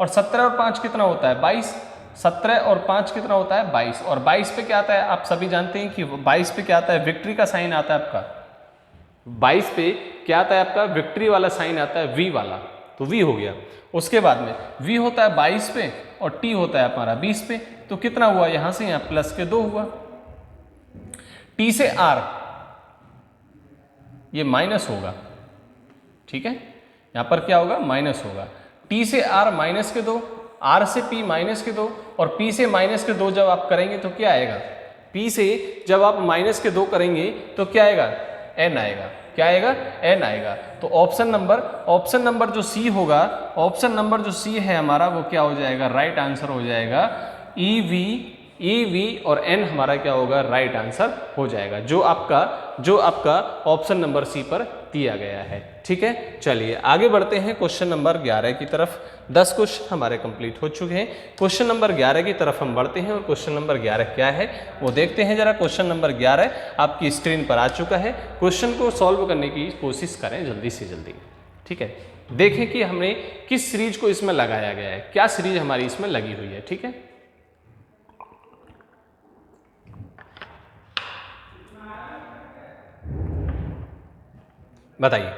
S1: और 17 और 5 कितना होता है 22, 17 और 5 कितना होता है 22, और 22 पे क्या आता है आप सभी जानते हैं कि 22 पे क्या आता है विक्ट्री का साइन आता है आपका, 22 पे क्या आता है आपका विक्ट्री वाला साइन आता है V वाला, तो V हो गया। उसके बाद में V होता है 22 पे और T होता है हमारा 20 पे, तो कितना हुआ यहां से यहां प्लस के 2 हुआ। T से R ये माइनस होगा, ठीक है, यहां पर क्या होगा माइनस होगा। T से R माइनस के 2, R से P माइनस के 2 और P से माइनस के 2 जब आप करेंगे तो क्या आएगा, P से जब आप माइनस के 2 करेंगे तो क्या आएगा N आएगा। क्या आएगा, एन आएगा। तो ऑप्शन नंबर जो सी होगा, ऑप्शन नंबर जो सी है हमारा वो क्या हो जाएगा, राइट आंसर हो जाएगा ई वी और एन हमारा क्या होगा, राइट आंसर हो जाएगा, जो आपका ऑप्शन नंबर सी पर दिया गया है। ठीक है, चलिए आगे बढ़ते हैं क्वेश्चन नंबर 11 की तरफ। 10 क्वेश्चन हमारे कंप्लीट हो चुके हैं। क्वेश्चन नंबर 11 की तरफ हम बढ़ते हैं और क्वेश्चन नंबर 11 क्या है वो देखते हैं जरा। क्वेश्चन नंबर 11 आपकी स्क्रीन पर आ चुका है। क्वेश्चन को सॉल्व करने की कोशिश करें जल्दी से जल्दी। ठीक है, देखें कि हमने किस सीरीज को इसमें लगाया गया है, क्या सीरीज हमारी इसमें लगी हुई है। ठीक है, बताइए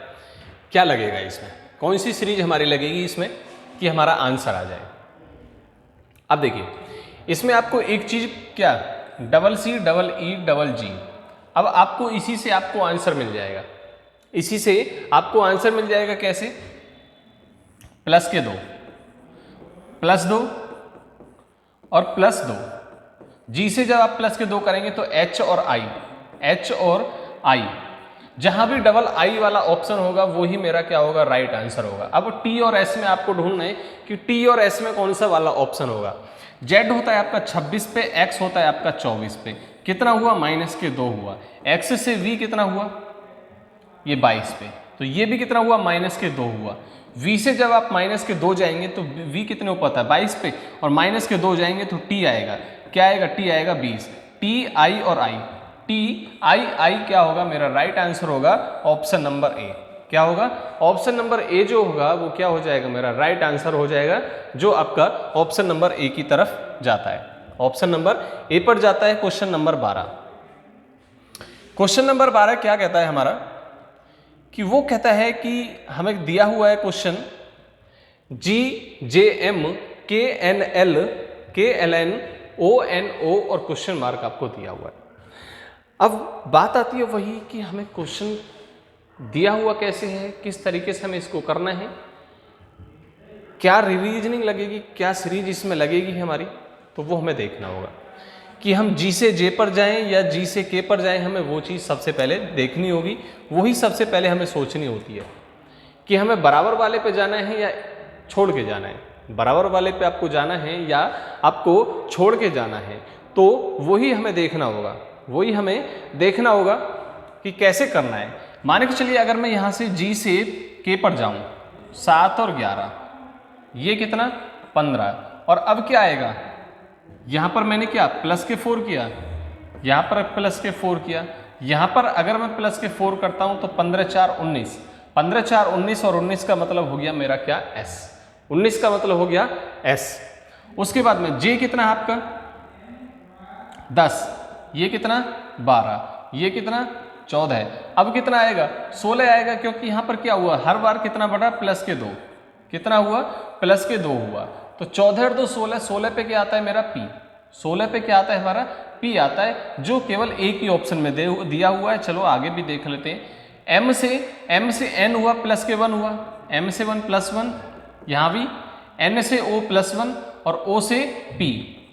S1: क्या लगेगा इसमें, कौन सी सीरीज हमारी लगेगी इसमें कि हमारा आंसर आ जाए। अब देखिए इसमें आपको एक चीज क्या, double C double E double G, अब आपको इसी से आपको आंसर मिल जाएगा, इसी से आपको आंसर मिल जाएगा। कैसे, प्लस के 2 प्लस 2 और प्लस 2, जी से जब आप प्लस के 2 करेंगे तो एच और आई, जहां भी डबल आई वाला ऑप्शन होगा वो ही मेरा क्या होगा, राइट आंसर होगा। अब टी और एस में आपको ढूंढना है कि टी और एस में कौन सा वाला ऑप्शन होगा। जेड होता है आपका 26 पे, एक्स होता है आपका 24 पे, कितना हुआ, -2 हुआ। एक्स से वी कितना हुआ, ये 22 पे, तो ये भी कितना हुआ, -2 हुआ। v से जब आप -2 जाएंगे तो v कितने ऊपर था, 22 पे, और -2 जाएंगे तो t आएगा, क्या आएगा, t आएगा 20। टी आई और आई, टी आई क्या होगा, मेरा राइट आंसर होगा ऑप्शन नंबर ए। क्या होगा, ऑप्शन नंबर ए जो होगा वो क्या हो जाएगा, मेरा राइट आंसर हो जाएगा, जो आपका ऑप्शन नंबर ए की तरफ जाता है। ऑप्शन नंबर ए पर जाता है। क्वेश्चन नंबर 12, क्वेश्चन नंबर 12 क्या कहता है हमारा, कि वो कहता है कि हमें दिया हुआ है क्वेश्चन GJM KNL ONO और क्वेश्चन मार्क आपको दिया हुआ है। अब बात आती है वही कि हमें क्वेश्चन दिया हुआ कैसे है, किस तरीके से हमें इसको करना है, क्या रीजनिंग लगेगी, क्या सीरीज इसमें लगेगी हमारी, तो वो हमें देखना होगा कि हम जी से जे पर जाएं या जी से के पर जाएं। हमें वो चीज़ सबसे पहले देखनी होगी, वही सबसे पहले हमें सोचनी होती है कि हमें बराबर वाले पे जाना है या छोड़ के जाना है, बराबर वाले पे आपको जाना है या आपको छोड़ के जाना है, तो वही हमें देखना होगा, वही हमें देखना होगा कि कैसे करना है। मान के चलिए अगर मैं यहाँ से जी से के पर जाऊँ, 7 और 11, ये कितना, 15, और अब क्या आएगा, यहाँ पर मैंने क्या प्लस के 4 किया, यहाँ पर प्लस के 4 किया, यहाँ पर अगर मैं प्लस के 4 करता हूँ तो 15 4 19, 15 4 19 और 19 का मतलब हो गया मेरा क्या, एस, 19 का मतलब हो गया एस। उसके बाद में जे कितना है आपका 10, ये कितना 12, ये कितना 14, अब कितना आएगा 16 आएगा, क्योंकि यहाँ पर क्या हुआ, हर बार कितना बढ़ा, प्लस के 2, कितना हुआ, प्लस के 2 हुआ। तो 14 और 2 16, 16 पे क्या आता है मेरा पी, 16 पे क्या आता है हमारा पी आता है, जो केवल एक ही ऑप्शन में दिया हुआ है। चलो आगे भी देख लेते हैं। एम से एन हुआ, प्लस के 1 हुआ, एम से 1 प्लस 1, यहाँ भी एन से ओ प्लस 1 और ओ से पी,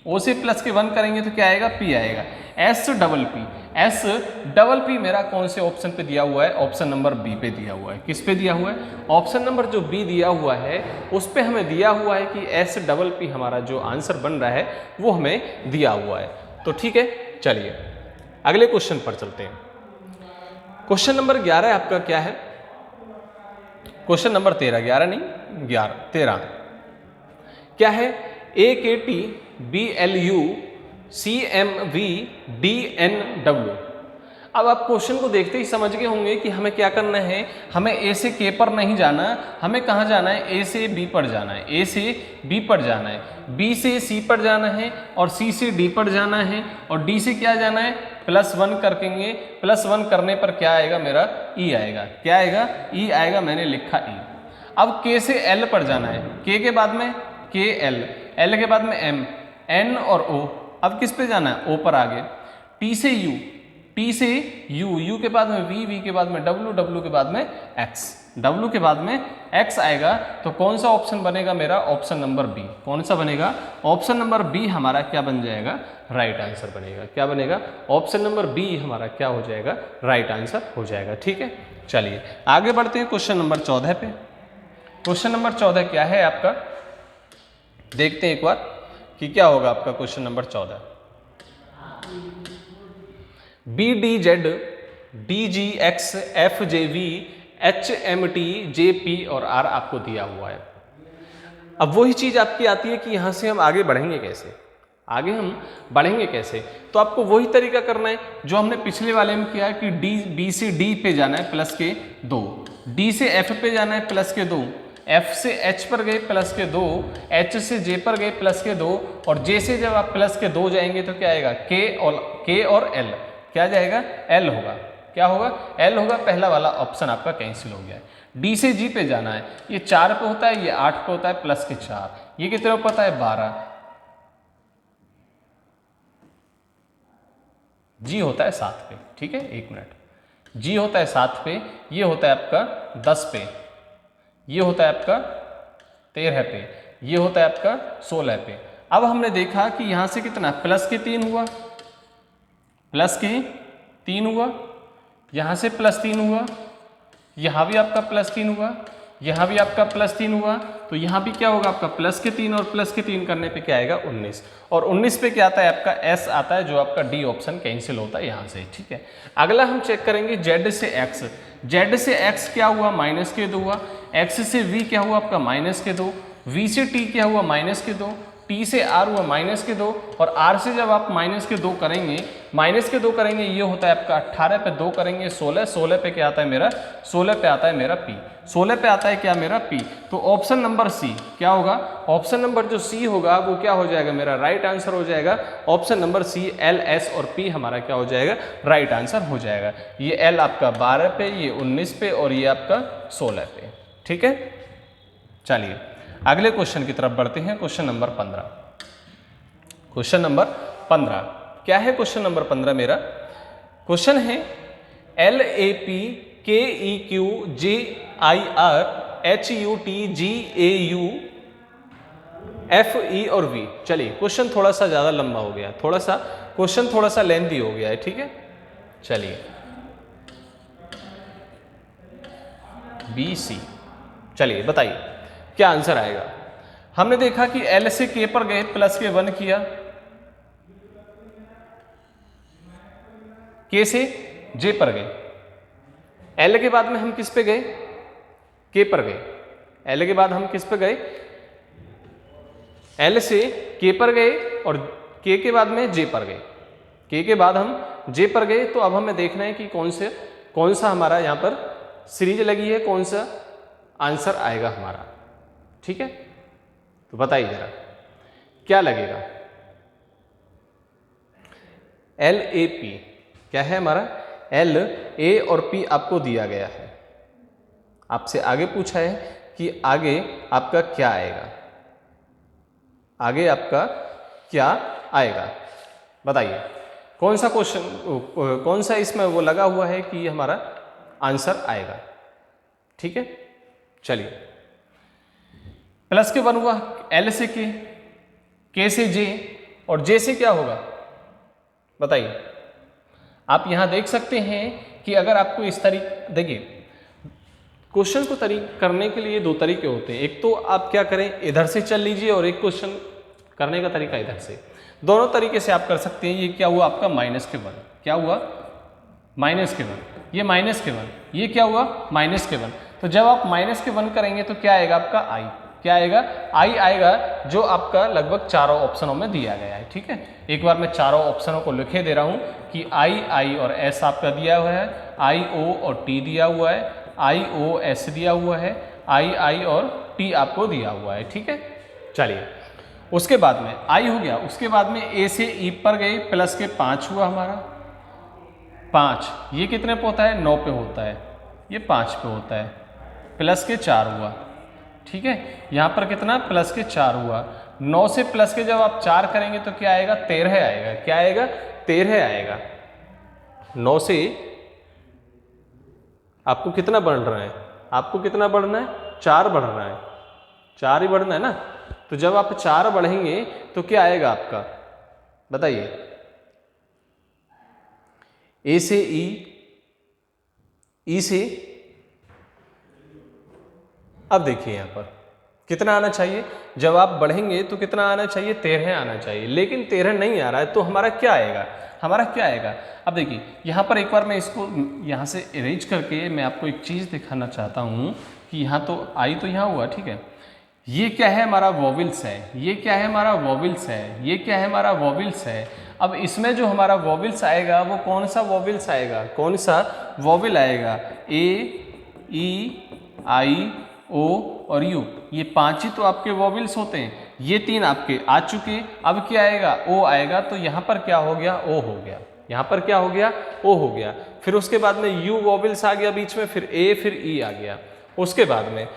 S1: ओ से प्लस के 1 करेंगे तो क्या आएगा, पी आएगा। एस डबल पी मेरा कौन से ऑप्शन पे दिया हुआ है, ऑप्शन नंबर बी पे दिया हुआ है। किस पे दिया हुआ है, ऑप्शन नंबर जो बी दिया हुआ है उस पे हमें दिया हुआ है कि एस डबल पी हमारा जो आंसर बन रहा है वो हमें दिया हुआ है। तो ठीक है, चलिए अगले क्वेश्चन पर चलते हैं। क्वेश्चन नंबर 11 आपका क्या है, क्वेश्चन नंबर 13, 11 नहीं 11 13 क्या है, AKT BLU CMV DNW। अब आप क्वेश्चन को देखते ही समझ गए होंगे कि हमें क्या करना है, हमें ए से के पर नहीं जाना, हमें कहाँ जाना है, ए से बी पर जाना है, ए से बी पर जाना है, बी से सी पर जाना है और सी से डी पर जाना है और डी से क्या जाना है, +1 करेंगे, +1 करने पर क्या आएगा मेरा ई आएगा, क्या आएगा ई आएगा, मैंने लिखा ई। अब के से एल पर जाना है, के के बाद में के एल, एल के बाद में एम, एन और ओ, अब किस पे जाना है, ओ पर आगे। टी से यू, टी से यू, यू के बाद में वी, वी के बाद में डब्ल्यू, डब्ल्यू के बाद में एक्स, डब्ल्यू के बाद में एक्स आएगा। तो कौन सा ऑप्शन बनेगा मेरा, ऑप्शन नंबर बी। कौन सा बनेगा, ऑप्शन नंबर बी हमारा क्या बन जाएगा, राइट आंसर बनेगा। क्या बनेगा, ऑप्शन नंबर बी हमारा क्या हो जाएगा, राइट आंसर हो जाएगा। ठीक है, चलिए आगे बढ़ते हैं क्वेश्चन नंबर 14 पे। क्वेश्चन नंबर 14 क्या है आपका, देखते हैं एक बार कि क्या होगा आपका question number 14। B D Z D G X F J V H M T J P और आर आपको दिया हुआ है। अब वही चीज आपकी आती है कि यहां से हम आगे बढ़ेंगे कैसे, आगे हम बढ़ेंगे कैसे। तो आपको वही तरीका करना है जो हमने पिछले वाले में किया है कि डी बी से डी पे जाना है प्लस के 2, डी से एफ पे जाना है प्लस के 2, एफ से एच पर गए प्लस के 2, एच से जे पर गए प्लस के 2 और जे से जब आप प्लस के 2 जाएंगे तो क्या आएगा के और एल, क्या जाएगा एल होगा, क्या होगा एल होगा। पहला वाला ऑप्शन आपका कैंसिल हो गया है। डी से जी पे जाना है, ये 4 पे होता है, ये 8 पे होता है प्लस के 4, ये कितने पे पता है 12, जी होता है 7 पे, ठीक है 1 मिनट, जी होता है 7 पे, ये होता है आपका 10 पे, ये होता है आपका 13 पे, ये होता है आपका 16 पे। अब हमने देखा कि यहां से कितना प्लस के 3 हुआ, प्लस के 3 हुआ, यहां से प्लस 3 हुआ, यहां भी आपका प्लस 3 हुआ, यहां भी आपका प्लस 3 हुआ, तो यहां भी क्या होगा आपका प्लस के 3 और प्लस के 3 करने पे क्या आएगा 19, और 19 पे क्या आता है आपका एस आता है, जो आपका डी ऑप्शन कैंसिल होता है यहां से, ठीक है। अगला हम चेक करेंगे जेड से एक्स, जेड से एक्स क्या हुआ माइनस के 2 हुआ, एक्स से वी क्या हुआ आपका माइनस के 2, वी से टी क्या हुआ माइनस के 2, टी से आर हुआ माइनस के 2 और आर से जब आप माइनस के 2 करेंगे, माइनस के 2 करेंगे ये होता है आपका 18 पे 2 करेंगे 16, 16 पे क्या आता है मेरा 16 पे आता है मेरा पी, 16 पे आता है क्या मेरा पी। तो ऑप्शन नंबर सी क्या होगा, ऑप्शन नंबर जो सी होगा वो क्या हो जाएगा मेरा राइट आंसर हो जाएगा। Option number C L S और पी हमारा क्या हो जाएगा राइट आंसर हो जाएगा। ये एल आपका 12 पे, ये 19 पे और ये आपका 16 पे, ठीक है। चलिए अगले क्वेश्चन की तरफ बढ़ते हैं। क्वेश्चन नंबर 15, क्वेश्चन नंबर 15 क्या है, क्वेश्चन नंबर 15 मेरा क्वेश्चन है एल ए पी के E Q J I R H U T G A U F E और वी। चलिए क्वेश्चन थोड़ा सा ज्यादा लंबा हो गया, थोड़ा सा क्वेश्चन थोड़ा सा लेंथी हो गया है, ठीक है। चलिए बी सी, चलिए बताइए क्या आंसर आएगा। हमने देखा कि L से K पर गए प्लस के 1 किया, K से J पर गए, L के बाद में हम किस पे गए K पर गए, L के बाद हम किस पे गए L से K पर गए और K के बाद में J पर गए, K के बाद हम J पर गए। तो अब हमें देखना है कि कौन सा हमारा यहाँ पर सीरीज लगी है, कौन सा आंसर आएगा हमारा, ठीक है। तो बताइए जरा क्या लगेगा। एल ए पी क्या है हमारा, एल ए और पी आपको दिया गया है, आपसे आगे पूछा है कि आगे आपका क्या आएगा, आगे आपका क्या आएगा बताइए। कौन सा क्वेश्चन, कौन सा इसमें वो लगा हुआ है कि हमारा आंसर आएगा, ठीक है। चलिए प्लस के 1 हुआ, एल से के से जे और जे से क्या होगा बताइए। आप यहां देख सकते हैं कि अगर आपको इस तरीके, देखिए क्वेश्चन को करने के लिए 2 तरीके होते हैं, एक तो आप क्या करें इधर से चल लीजिए और एक क्वेश्चन करने का तरीका इधर से, दोनों तरीके से आप कर सकते हैं। ये क्या हुआ आपका माइनस के 1, क्या हुआ माइनस के 1, ये माइनस के 1, ये क्या हुआ माइनस के 1। तो जब आप माइनस के 1 करेंगे तो क्या आएगा आपका आई, क्या आएगा आई आएगा, जो आपका लगभग चारों ऑप्शनों में दिया गया है, ठीक है। एक बार मैं चारों ऑप्शनों को लिखे दे रहा हूं कि आई आई और एस आपका दिया हुआ है, आई ओ और टी दिया हुआ है, आई ओ एस दिया हुआ है, आई आई और टी आपको दिया हुआ है, ठीक है। चलिए उसके बाद में आई हो गया, उसके बाद में ए से ई पर गए प्लस के 5 हुआ हमारा 5, ये कितने पे होता है 9 पे होता है, ये 5 पे होता है, प्लस के 4 हुआ, ठीक है। यहाँ पर कितना प्लस के 4 हुआ, 9 से प्लस के जब आप 4 करेंगे तो क्या आएगा 13 आएगा, क्या आएगा 13 आएगा। 9 से आपको कितना बढ़ रहा है, आपको कितना बढ़ना है 4 बढ़ रहा है, 4 ही बढ़ना है ना। तो जब आप 4 बढ़ेंगे तो क्या आएगा आपका बताइए। ए से ई से अब देखिए यहाँ पर कितना आना चाहिए, जब आप बढ़ेंगे तो कितना आना चाहिए, 13 आना चाहिए, लेकिन 13 नहीं आ रहा है, तो हमारा क्या आएगा, हमारा क्या आएगा। अब देखिए यहाँ पर एक बार मैं इसको यहाँ से इरेज करके मैं आपको एक चीज़ दिखाना चाहता हूँ कि यहाँ तो आई तो यहाँ हुआ, ठीक है, ये क्या है हमारा वॉविल्स है, ये क्या है हमारा वॉविल्स है, ये क्या है हमारा वॉविल्स है। अब इसमें जो हमारा वॉविल्स आएगा वो कौन सा वॉविल्स आएगा, कौन सा वॉविल आएगा, ए, ई, आई, ओ और यू, ये 5 ही तो आपके वॉविल्स होते हैं, ये 3 आपके आ चुके। अब क्या आएगा, ओ आएगा, तो यहाँ पर क्या हो गया, ओ हो गया, यहाँ पर क्या हो गया, ओ हो गया। फिर उसके बाद में यू वॉविल्स आ गया बीच में, फिर ए, फिर ई आ गया। उसके बाद में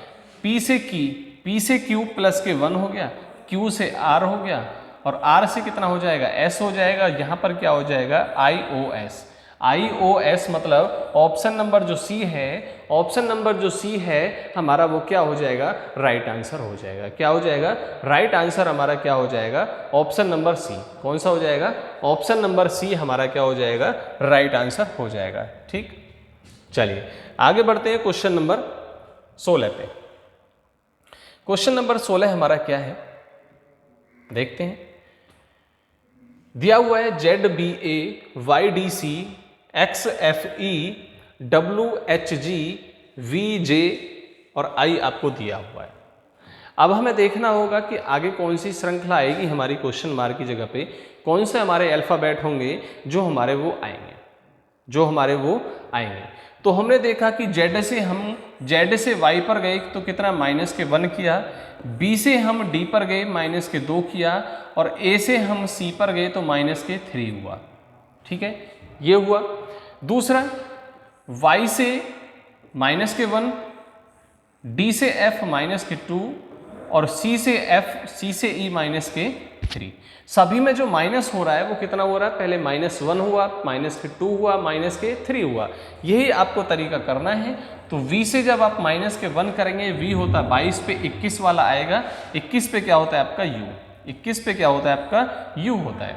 S1: पी से की, पी से क्यू प्लस के 1 हो गया, क्यू से आर हो गया, और आर से कितना हो जाएगा, एस हो जाएगा। यहाँ पर क्या हो जाएगा, आई ओ एस। आई ओ एस मतलब ऑप्शन नंबर जो सी है, ऑप्शन नंबर जो सी है हमारा वो क्या हो जाएगा, राइट आंसर हो जाएगा। क्या हो जाएगा, राइट आंसर हमारा क्या हो जाएगा, ऑप्शन नंबर सी। कौन सा हो जाएगा, ऑप्शन नंबर सी हमारा क्या हो जाएगा, राइट आंसर हो जाएगा। ठीक, चलिए आगे बढ़ते हैं क्वेश्चन नंबर 16 पे। क्वेश्चन नंबर 16 हमारा क्या है, देखते हैं। दिया हुआ है ZBA YDC XFE WHG VJ और I आपको दिया हुआ है। अब हमें देखना होगा कि आगे कौन सी श्रृंखला आएगी हमारी क्वेश्चन मार्क की जगह पे, कौन से हमारे अल्फाबेट होंगे जो हमारे वो आएंगे, जो हमारे वो आएंगे। तो हमने देखा कि Z से हम Z से Y पर गए तो कितना -1 किया, B से हम D पर गए -2 किया, और A से हम C पर गए तो -3 हुआ। ठीक है, ये हुआ। दूसरा Y से -1, D से F -2 और C से E -3। सभी में जो माइनस हो रहा है वो कितना हो रहा है, पहले -1 हुआ, -2 हुआ, -3 हुआ। यही आपको तरीका करना है। तो V से जब आप -1 करेंगे, V होता है 22 पे 21 वाला आएगा, 21 पे क्या होता है आपका U, 21 पे क्या होता है आपका U होता है।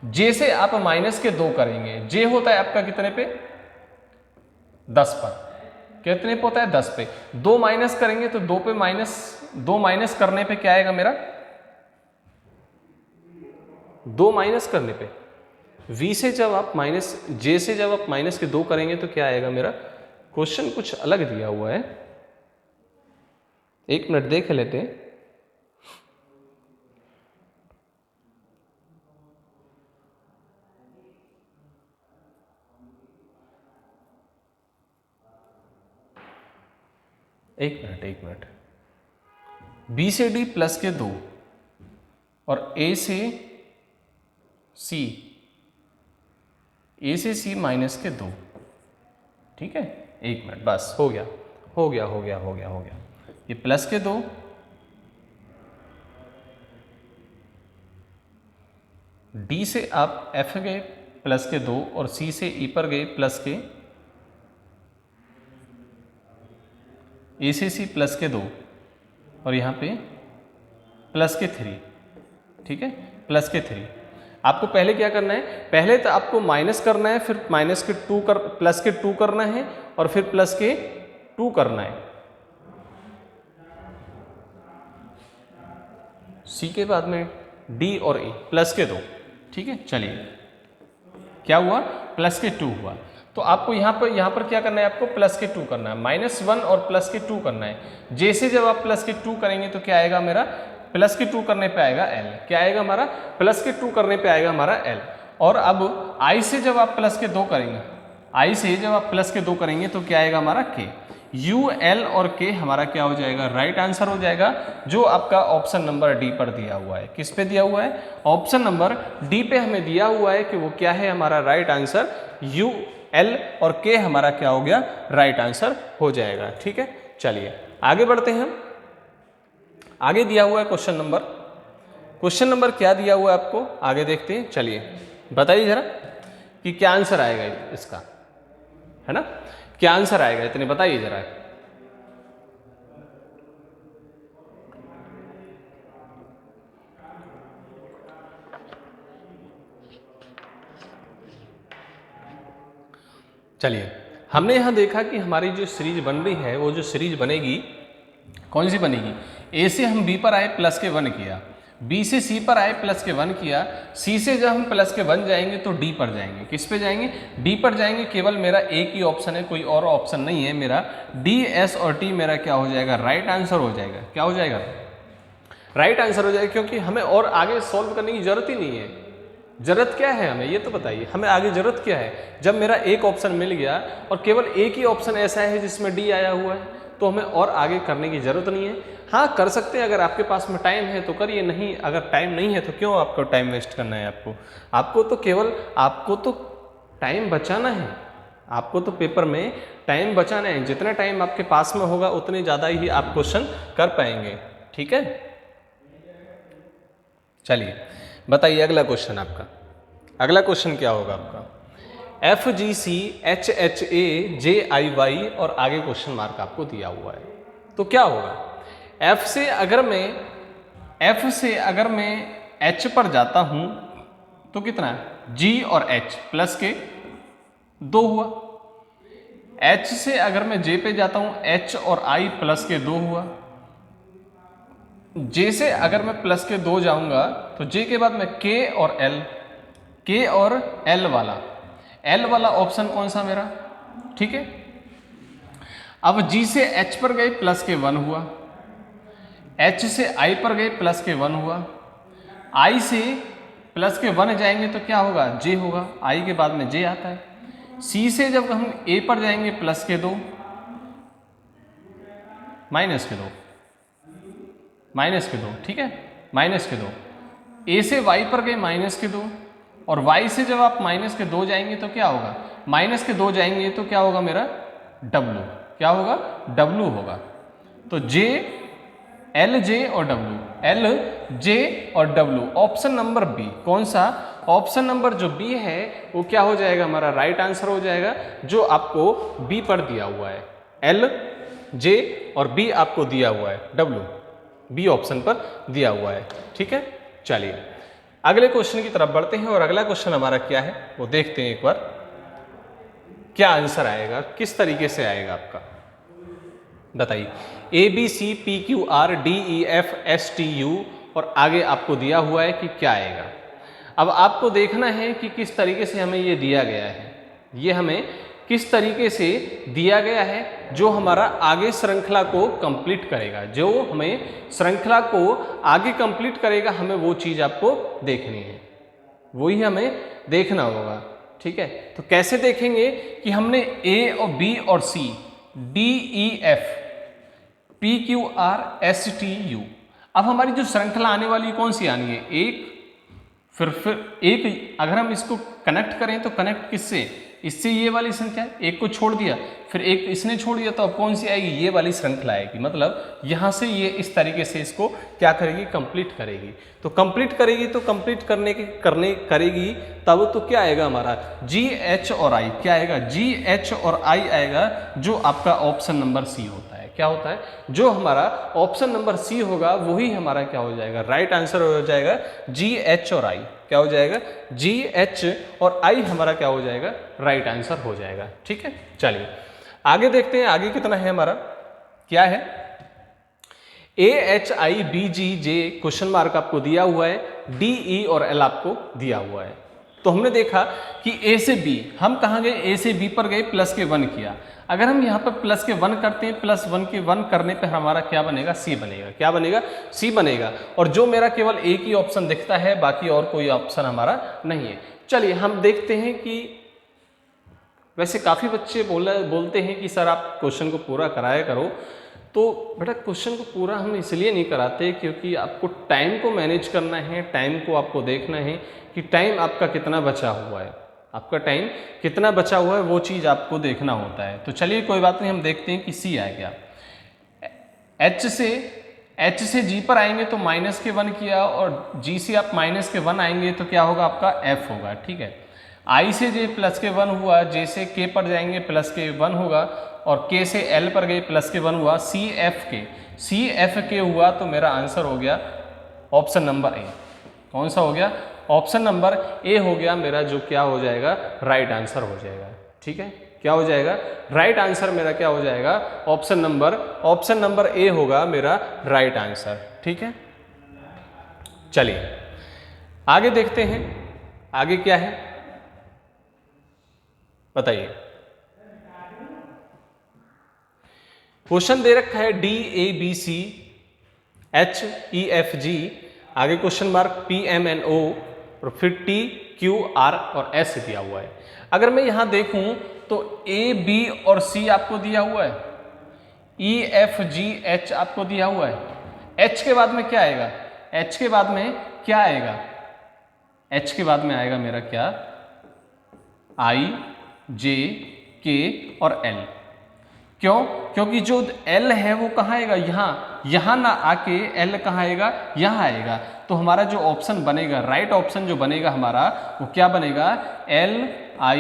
S1: J से आप -2 करेंगे, J होता है आपका कितने पे, 10 पर, कितने पे होता है 10 पे। 2 माइनस करेंगे तो 2 माइनस करने पे क्या आएगा मेरा, 2 माइनस करने पे V से जब आप J से जब आप -2 करेंगे तो क्या आएगा मेरा। क्वेश्चन कुछ अलग दिया हुआ है, एक मिनट देख लेते हैं। एक मिनट। B से D प्लस के 2 और A से C -2। ठीक है, एक मिनट, बस हो गया। ये प्लस के 2, D से आप F गए प्लस के 2 और C से E पर गए प्लस के, A से C प्लस के 2 और यहाँ पे प्लस के 3। ठीक है, प्लस के 3। आपको पहले क्या करना है, पहले तो आपको माइनस करना है, फिर प्लस के 2 करना है और फिर प्लस के 2 करना है। C के बाद में D और E प्लस के 2। ठीक है, चलिए क्या हुआ, प्लस के 2 हुआ। तो आपको यहाँ पर क्या करना है, आपको प्लस के 2 करना है, -1 और प्लस के 2 करना है। जैसे जब आप प्लस के 2 करेंगे तो क्या आएगा मेरा, प्लस के 2 करने पे आएगा L। क्या आएगा हमारा, प्लस के 2 करने पे आएगा हमारा L। और अब I से जब आप प्लस के 2 करेंगे, I से जब आप प्लस के 2 करेंगे तो क्या आएगा हमारा K। U, L और K हमारा क्या हो जाएगा, राइट आंसर हो जाएगा, जो आपका ऑप्शन नंबर डी पर दिया हुआ है। किस पे दिया हुआ है, ऑप्शन नंबर डी पे हमें दिया हुआ है कि वो क्या है हमारा राइट आंसर, U, L और K हमारा क्या हो गया, राइट आंसर हो जाएगा। ठीक है, चलिए आगे बढ़ते हैं हम। आगे दिया हुआ है क्वेश्चन नंबर क्या दिया हुआ है आपको, आगे देखते हैं। चलिए बताइए जरा कि क्या आंसर आएगा इसका, है ना, क्या आंसर आएगा, इतने बताइए जरा। चलिए हमने यहां देखा कि हमारी जो सीरीज बन रही है, वो जो सीरीज बनेगी
S2: कौन सी बनेगी? ए से हम बी पर आए प्लस के 1 किया, बी से सी पर आए प्लस के 1 किया, सी से जब हम प्लस के 1 जाएंगे तो डी पर जाएंगे। किस पे जाएंगे? डी पर जाएंगे। केवल मेरा एक ही ऑप्शन है, कोई और ऑप्शन नहीं है। मेरा डी, एस और टी मेरा क्या हो जाएगा? राइट आंसर हो जाएगा। क्या हो जाएगा? राइट आंसर हो जाएगा, क्योंकि हमें और आगे सॉल्व करने की जरूरत ही नहीं है। जरूरत क्या है हमें, ये तो बताइए, हमें आगे जरूरत क्या है? जब मेरा एक ऑप्शन मिल गया और केवल एक ही ऑप्शन ऐसा है जिसमें डी आया हुआ है, तो हमें और आगे करने की जरूरत नहीं है। हाँ, कर सकते हैं, अगर आपके पास में टाइम है तो करिए, नहीं अगर टाइम नहीं है तो क्यों आपको टाइम वेस्ट करना है? आपको तो केवल आपको तो टाइम बचाना है। आपको तो पेपर में टाइम बचाना है। जितना टाइम आपके पास में होगा उतने ज़्यादा ही आप क्वेश्चन कर पाएंगे। ठीक है, चलिए बताइए अगला क्वेश्चन आपका। अगला क्वेश्चन क्या होगा आपका? FGC HHA JIY और आगे क्वेश्चन मार्क आपको दिया हुआ है, तो क्या होगा? F से अगर मैं H पर जाता हूं तो कितना है? G और H प्लस के 2 हुआ। H से अगर मैं J पे जाता हूं, H और I प्लस के 2 हुआ। J से अगर मैं प्लस के 2 जाऊंगा तो J के बाद में K और L वाला ऑप्शन कौन सा मेरा? ठीक है, अब G से H पर गए प्लस के 1 हुआ, H से I पर गए प्लस के 1 हुआ, I से प्लस के 1 जाएंगे तो क्या होगा? J होगा। I के बाद में J आता है। C से जब हम A पर जाएंगे प्लस के 2 माइनस के 2, ठीक है, माइनस के 2। A से Y पर गए माइनस के 2, और Y से जब आप माइनस के 2 जाएंगे तो क्या होगा? माइनस के 2 जाएंगे तो क्या होगा मेरा? W। क्या होगा? W होगा। तो J, L, J और W, ऑप्शन नंबर बी। कौन सा? ऑप्शन नंबर जो बी है वो क्या हो जाएगा? हमारा राइट आंसर हो जाएगा, जो आपको बी पर दिया हुआ है। L, J और B आपको दिया हुआ है, W बी ऑप्शन पर दिया हुआ है। ठीक है, चलिए अगले क्वेश्चन की तरफ बढ़ते हैं, और अगला क्वेश्चन हमारा क्या है वो देखते हैं एक बार। क्या आंसर आएगा, किस तरीके से आएगा आपका, बताइए। ABCPQRDEFSTU और आगे आपको दिया हुआ है कि क्या आएगा। अब आपको देखना है कि किस तरीके से हमें ये दिया गया है, ये हमें किस तरीके से दिया गया है जो हमारा आगे श्रृंखला को कंप्लीट करेगा, जो हमें श्रृंखला को आगे कंप्लीट करेगा, हमें वो चीज़ आपको देखनी है, वही हमें देखना होगा। ठीक है, तो कैसे देखेंगे कि हमने A और B और C, D, E, F, P, Q, R, S, T, U, अब हमारी जो श्रृंखला आने वाली कौन सी आनी है? एक, फिर एक, अगर हम इसको कनेक्ट करें तो कनेक्ट किससे? इससे ये वाली संख्या, एक को छोड़ दिया, फिर एक इसने छोड़ दिया, तो अब कौन सी आएगी? ये वाली श्रृंखला आएगी। मतलब यहाँ से ये इस तरीके से इसको क्या करेगी? कंप्लीट करेगी। तो कंप्लीट करेगी तो कंप्लीट करेगी तब तो क्या आएगा हमारा? G, H और I। क्या आएगा? G, H और I आएगा, जो आपका ऑप्शन नंबर सी होता है। क्या होता है? जो हमारा ऑप्शन नंबर सी होगा वही हमारा क्या हो जाएगा? राइट आंसर हो जाएगा G, H और I। क्या हो जाएगा? G, H और I हमारा क्या हो जाएगा? राइट आंसर हो जाएगा। ठीक है, चलिए आगे देखते हैं, आगे कितना है हमारा, क्या है? AHIBGJ क्वेश्चन मार्क आपको दिया हुआ है, DE और L आपको दिया हुआ है। तो हमने देखा कि A से B, हम कहाँ गए? A से B पर गए, प्लस के 1 किया। अगर हम यहाँ पर प्लस के 1 करते हैं, प्लस 1 के 1 करने पर हमारा क्या बनेगा? C बनेगा। क्या बनेगा? C बनेगा। और जो मेरा केवल एक ही ऑप्शन दिखता है, बाकी और कोई ऑप्शन हमारा नहीं है। चलिए हम देखते हैं कि वैसे काफ़ी बच्चे बोलते हैं कि सर आप क्वेश्चन को पूरा कराया करो, तो बेटा क्वेश्चन को पूरा हम इसलिए नहीं कराते क्योंकि आपको टाइम को मैनेज करना है, टाइम को आपको देखना है कि टाइम आपका कितना बचा हुआ है, आपका टाइम कितना बचा हुआ है, वो चीज़ आपको देखना होता है। तो चलिए कोई बात नहीं, हम देखते हैं कि सी आ गया। H से G पर आएंगे तो माइनस के 1 किया, और G से आप माइनस के 1 आएंगे तो क्या होगा? आपका F होगा। ठीक है, I से J प्लस के 1 हुआ, J से K पर जाएंगे प्लस के 1 होगा, और K से L पर गए प्लस के 1 हुआ, C F K हुआ, तो मेरा आंसर हो गया ऑप्शन नंबर ए। कौन सा हो गया? ऑप्शन नंबर ए हो गया मेरा, जो क्या हो जाएगा? राइट आंसर हो जाएगा। ठीक है, क्या हो जाएगा? राइट आंसर मेरा क्या हो जाएगा? ऑप्शन नंबर ए होगा मेरा राइट आंसर। ठीक है, चलिए आगे देखते हैं, आगे क्या है बताइए। क्वेश्चन दे रखा है DABC HEFG, आगे क्वेश्चन मार्क PMNO और फिर TQR और S दिया हुआ है। अगर मैं यहां देखूं तो A B और C आपको दिया हुआ है, EFGH आपको दिया हुआ है। H के बाद में क्या आएगा? H के बाद में क्या आएगा? H के बाद में आएगा मेरा क्या? I J K और L। क्यों? क्योंकि जो L है वो कहाँ आएगा? यहाँ ना आके L कहाँ आएगा? यहाँ आएगा। तो हमारा जो ऑप्शन बनेगा, राइट ऑप्शन जो बनेगा हमारा, वो क्या बनेगा? L I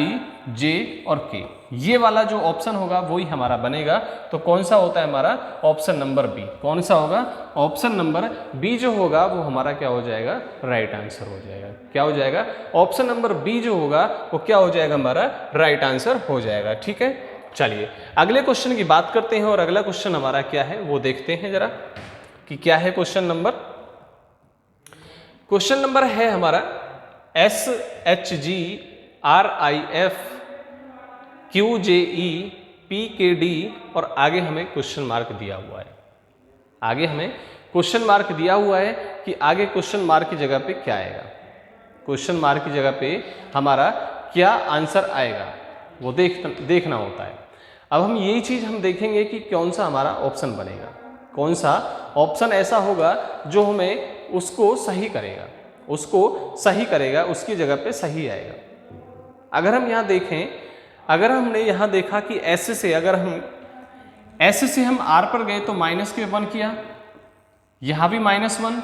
S2: J और K, ये वाला जो ऑप्शन होगा वही हमारा बनेगा। तो कौन सा होता है हमारा? Option number B. कौन सा होगा? ऑप्शन नंबर बी जो होगा वो हमारा क्या हो जाएगा? राइट आंसर हो जाएगा। क्या हो जाएगा? ऑप्शन नंबर बी जो होगा वो क्या हो जाएगा? हमारा राइट आंसर हो जाएगा। ठीक है, चलिए अगले क्वेश्चन की बात करते हैं और अगला क्वेश्चन हमारा क्या है वो देखते हैं जरा कि क्या है क्वेश्चन नंबर। क्वेश्चन नंबर है हमारा SHG RIF QJE PKD और आगे हमें क्वेश्चन मार्क दिया हुआ है। आगे हमें क्वेश्चन मार्क दिया हुआ है कि आगे क्वेश्चन मार्क की जगह पे क्या आएगा? क्वेश्चन मार्क की जगह पे हमारा क्या आंसर आएगा वो देखना होता है। अब हम यही चीज हम देखेंगे कि कौन सा हमारा ऑप्शन बनेगा, कौन सा ऑप्शन ऐसा होगा जो हमें उसको सही करेगा, उसकी जगह पे सही आएगा। अगर हम यहाँ देखें, अगर हमने यहाँ देखा कि S से अगर हम S से हम R पर गए तो माइनस के 1 किया, यहाँ भी -1,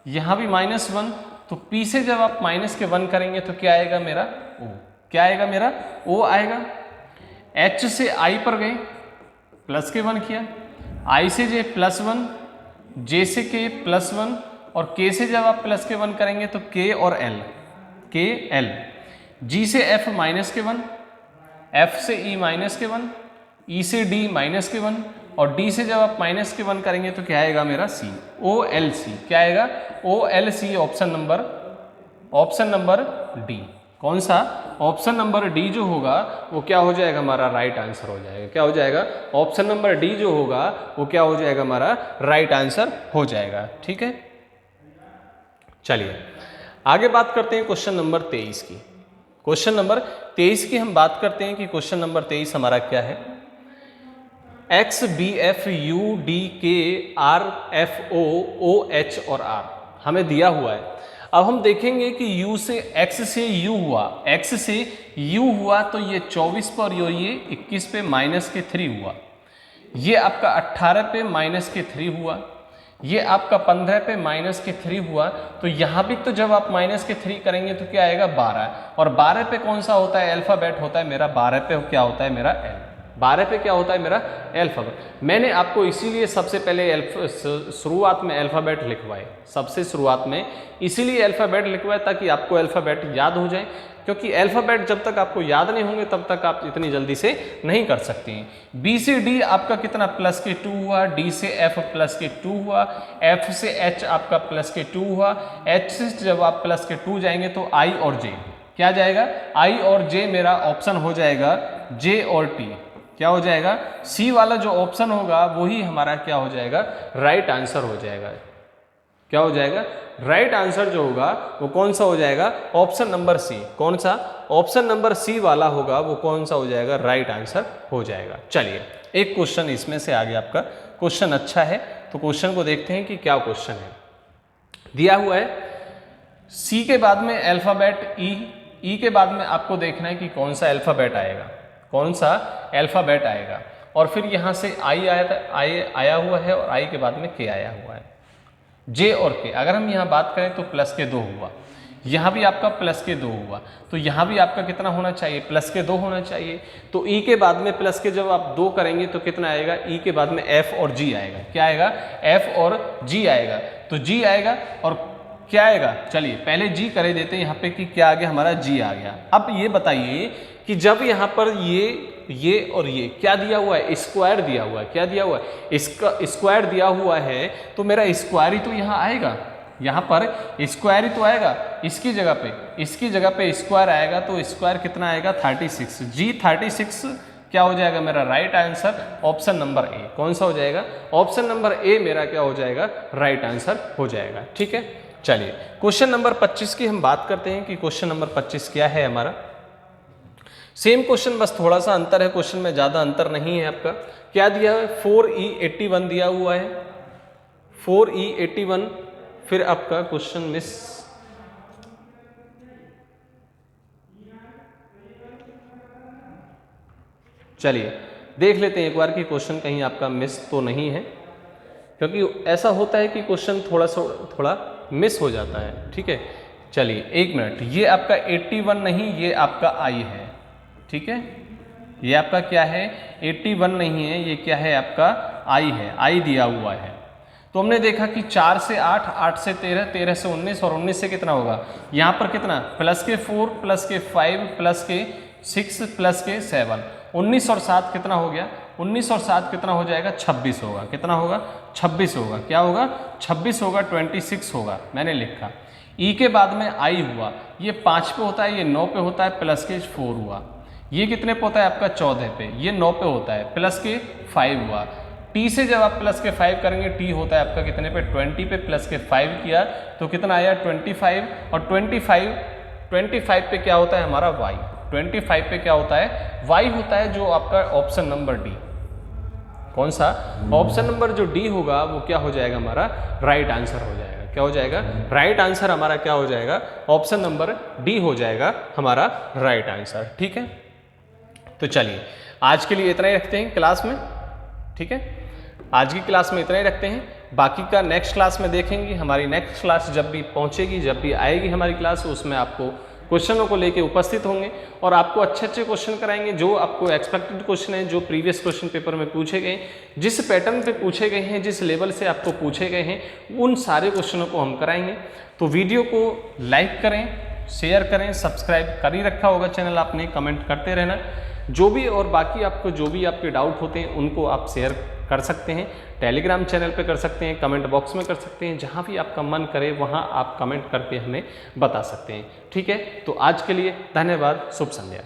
S2: यहाँ भी -1, तो P से जब आप माइनस के 1 करेंगे तो क्या आएगा मेरा? O। क्या आएगा मेरा? O आएगा। H से I पर गए, प्लस के 1 किया, I से J +1, J से K +1 और K से जब आप प्लस के 1 करेंगे तो K और L, K L, G से F -1, F से E -1, E से D -1 और D से जब आप -1 करेंगे तो क्या आएगा मेरा? C, OLC। क्या आएगा? OLC। Option number D। कौन सा? ऑप्शन नंबर डी जो होगा वो क्या हो जाएगा? हमारा राइट आंसर हो जाएगा। क्या हो जाएगा? ऑप्शन नंबर डी जो होगा वो क्या हो जाएगा? हमारा राइट आंसर हो जाएगा। ठीक है, चलिए आगे बात करते हैं क्वेश्चन नंबर 23 की। क्वेश्चन नंबर 23 की हम बात करते हैं कि क्वेश्चन नंबर 23 हमारा क्या है? X B F U D K R F O O H और R हमें दिया हुआ है। अब हम देखेंगे कि U से X से U हुआ, X से U हुआ तो ये 24 पर और ये 21 पे -3 हुआ, ये आपका 18 पे -3 हुआ, ये आपका 15 पे -3 हुआ। तो यहाँ भी तो जब आप -3 करेंगे तो क्या आएगा? 12। और 12 पे कौन सा होता है? अल्फाबेट होता है मेरा। 12 पे क्या होता है मेरा? L। 12 पे क्या होता है मेरा? अल्फाबेट। मैंने आपको इसीलिए सबसे पहले शुरुआत में अल्फाबेट लिखवाए, सबसे शुरुआत में इसीलिए अल्फाबेट लिखवाए ताकि आपको अल्फाबेट याद हो जाए, क्योंकि अल्फाबेट जब तक आपको याद नहीं होंगे तब तक आप इतनी जल्दी से नहीं कर सकते हैं। बी से डी आपका कितना? +2 हुआ, डी से एफ +2 हुआ, एफ से एच आपका +2 हुआ, एच से जब आप +2 जाएंगे तो आई और जे क्या जाएगा? आई और जे मेरा ऑप्शन हो जाएगा जे और टी। क्या हो जाएगा? सी वाला जो ऑप्शन होगा वही हमारा क्या हो जाएगा? राइट आंसर हो जाएगा। क्या हो जाएगा? राइट आंसर जो होगा वो कौन सा हो जाएगा? Option number C. कौन सा? ऑप्शन नंबर सी वाला होगा वो कौन सा हो जाएगा? राइट आंसर हो जाएगा। चलिए एक क्वेश्चन इसमें से आगे आपका क्वेश्चन अच्छा है तो क्वेश्चन को देखते हैं कि क्या क्वेश्चन है। दिया हुआ है सी के बाद में अल्फाबेट ई, ई के बाद में आपको देखना है कि कौन सा अल्फाबेट आएगा, कौन सा अल्फाबेट आएगा। और फिर यहाँ से आई आया हुआ है और आई के बाद में के आया हुआ है, जे और के। अगर हम यहाँ बात करें तो +2 हुआ, यहाँ भी आपका +2 हुआ, तो यहाँ भी आपका कितना होना चाहिए? +2 होना चाहिए। तो ई के बाद में प्लस के जब आप 2 करेंगे तो कितना आएगा? ई के बाद में एफ और जी आएगा। क्या आएगा? एफ और जी आएगा। तो जी आएगा और क्या आएगा? चलिए पहले जी कर देते हैं यहाँ पे कि क्या आ गया? हमारा जी आ गया। अब ये बताइए कि जब यहाँ पर ये ये और ये क्या दिया हुआ है, स्क्वायर दिया हुआ है। क्या दिया हुआ है, इसका स्क्वायर दिया हुआ है, तो मेरा स्क्वायर ही तो यहाँ आएगा, यहाँ पर स्क्वायर ही तो आएगा। इसकी जगह पे स्क्वायर आएगा, तो स्क्वायर कितना आएगा 36। जी 36 क्या हो जाएगा मेरा right answer, option number A. कौन सा हो जाएगा, ऑप्शन नंबर ए मेरा क्या हो जाएगा, राइट आंसर हो जाएगा। ठीक है, चलिए क्वेश्चन नंबर 25 की हम बात करते हैं कि क्वेश्चन नंबर 25 क्या है हमारा। सेम क्वेश्चन, बस थोड़ा सा अंतर है, क्वेश्चन में ज़्यादा अंतर नहीं है आपका। क्या दिया है, 4E81 दिया हुआ है, 4E81। फिर आपका क्वेश्चन मिस, चलिए देख लेते हैं एक बार कि क्वेश्चन कहीं आपका मिस तो नहीं है, क्योंकि ऐसा होता है कि क्वेश्चन थोड़ा मिस हो जाता है। ठीक है, चलिए एक मिनट, ये आपका 81 नहीं, ये आपका आई है। ठीक है, ये आपका क्या है, 81 नहीं है, ये क्या है आपका आई है, आई दिया हुआ है। तो हमने देखा कि 4 से 8, 8 से 13, 13 से 19 और 19 से कितना होगा, यहाँ पर कितना प्लस के 4 प्लस के 5 प्लस के 6 प्लस के 7, 19 और 7 कितना हो गया, 19 और 7 कितना हो जाएगा, 26 होगा। कितना होगा, 26 होगा। क्या होगा, 26 होगा, 26 होगा, मैंने लिखा। ई के बाद में आई हुआ, ये 5 पे होता है, ये 9 पे होता है, प्लस के 4 हुआ। ये कितने पे होता है आपका 14 पे, ये 9 पे होता है, प्लस के 5 हुआ। टी से जब आप प्लस के 5 करेंगे, टी होता है आपका कितने पे, 20 पे, प्लस के 5 किया तो कितना आया 25, और 25 पे क्या होता है हमारा वाई, 25 पे क्या होता है, वाई होता है, जो आपका ऑप्शन नंबर डी। कौन सा, ऑप्शन नंबर जो डी होगा वो क्या हो जाएगा हमारा राइट आंसर हो जाएगा। क्या हो जाएगा, राइट आंसर हमारा क्या हो जाएगा, ऑप्शन नंबर डी हो जाएगा हमारा राइट आंसर। ठीक है, तो चलिए आज के लिए इतना ही रखते हैं क्लास में। ठीक है, आज की क्लास में इतना ही रखते हैं, बाकी का नेक्स्ट क्लास में देखेंगे। हमारी नेक्स्ट क्लास जब भी पहुंचेगी, जब भी आएगी हमारी क्लास, उसमें आपको क्वेश्चनों को लेके उपस्थित होंगे और आपको अच्छे अच्छे क्वेश्चन कराएंगे, जो आपको एक्सपेक्टेड क्वेश्चन है, जो प्रीवियस क्वेश्चन पेपर में पूछे गए, जिस पैटर्न पे पूछे गए हैं, जिस लेवल से आपको पूछे गए हैं, उन सारे क्वेश्चनों को हम कराएंगे। तो वीडियो को लाइक करें, शेयर करें, सब्सक्राइब कर ही रखा होगा चैनल आपने, कमेंट करते रहना। जो भी और बाकी आपको जो भी आपके डाउट होते हैं उनको आप शेयर कर सकते हैं, टेलीग्राम चैनल पे कर सकते हैं, कमेंट बॉक्स में कर सकते हैं, जहाँ भी आपका मन करे वहाँ आप कमेंट करके हमें बता सकते हैं। ठीक है, तो आज के लिए धन्यवाद, शुभ संध्या।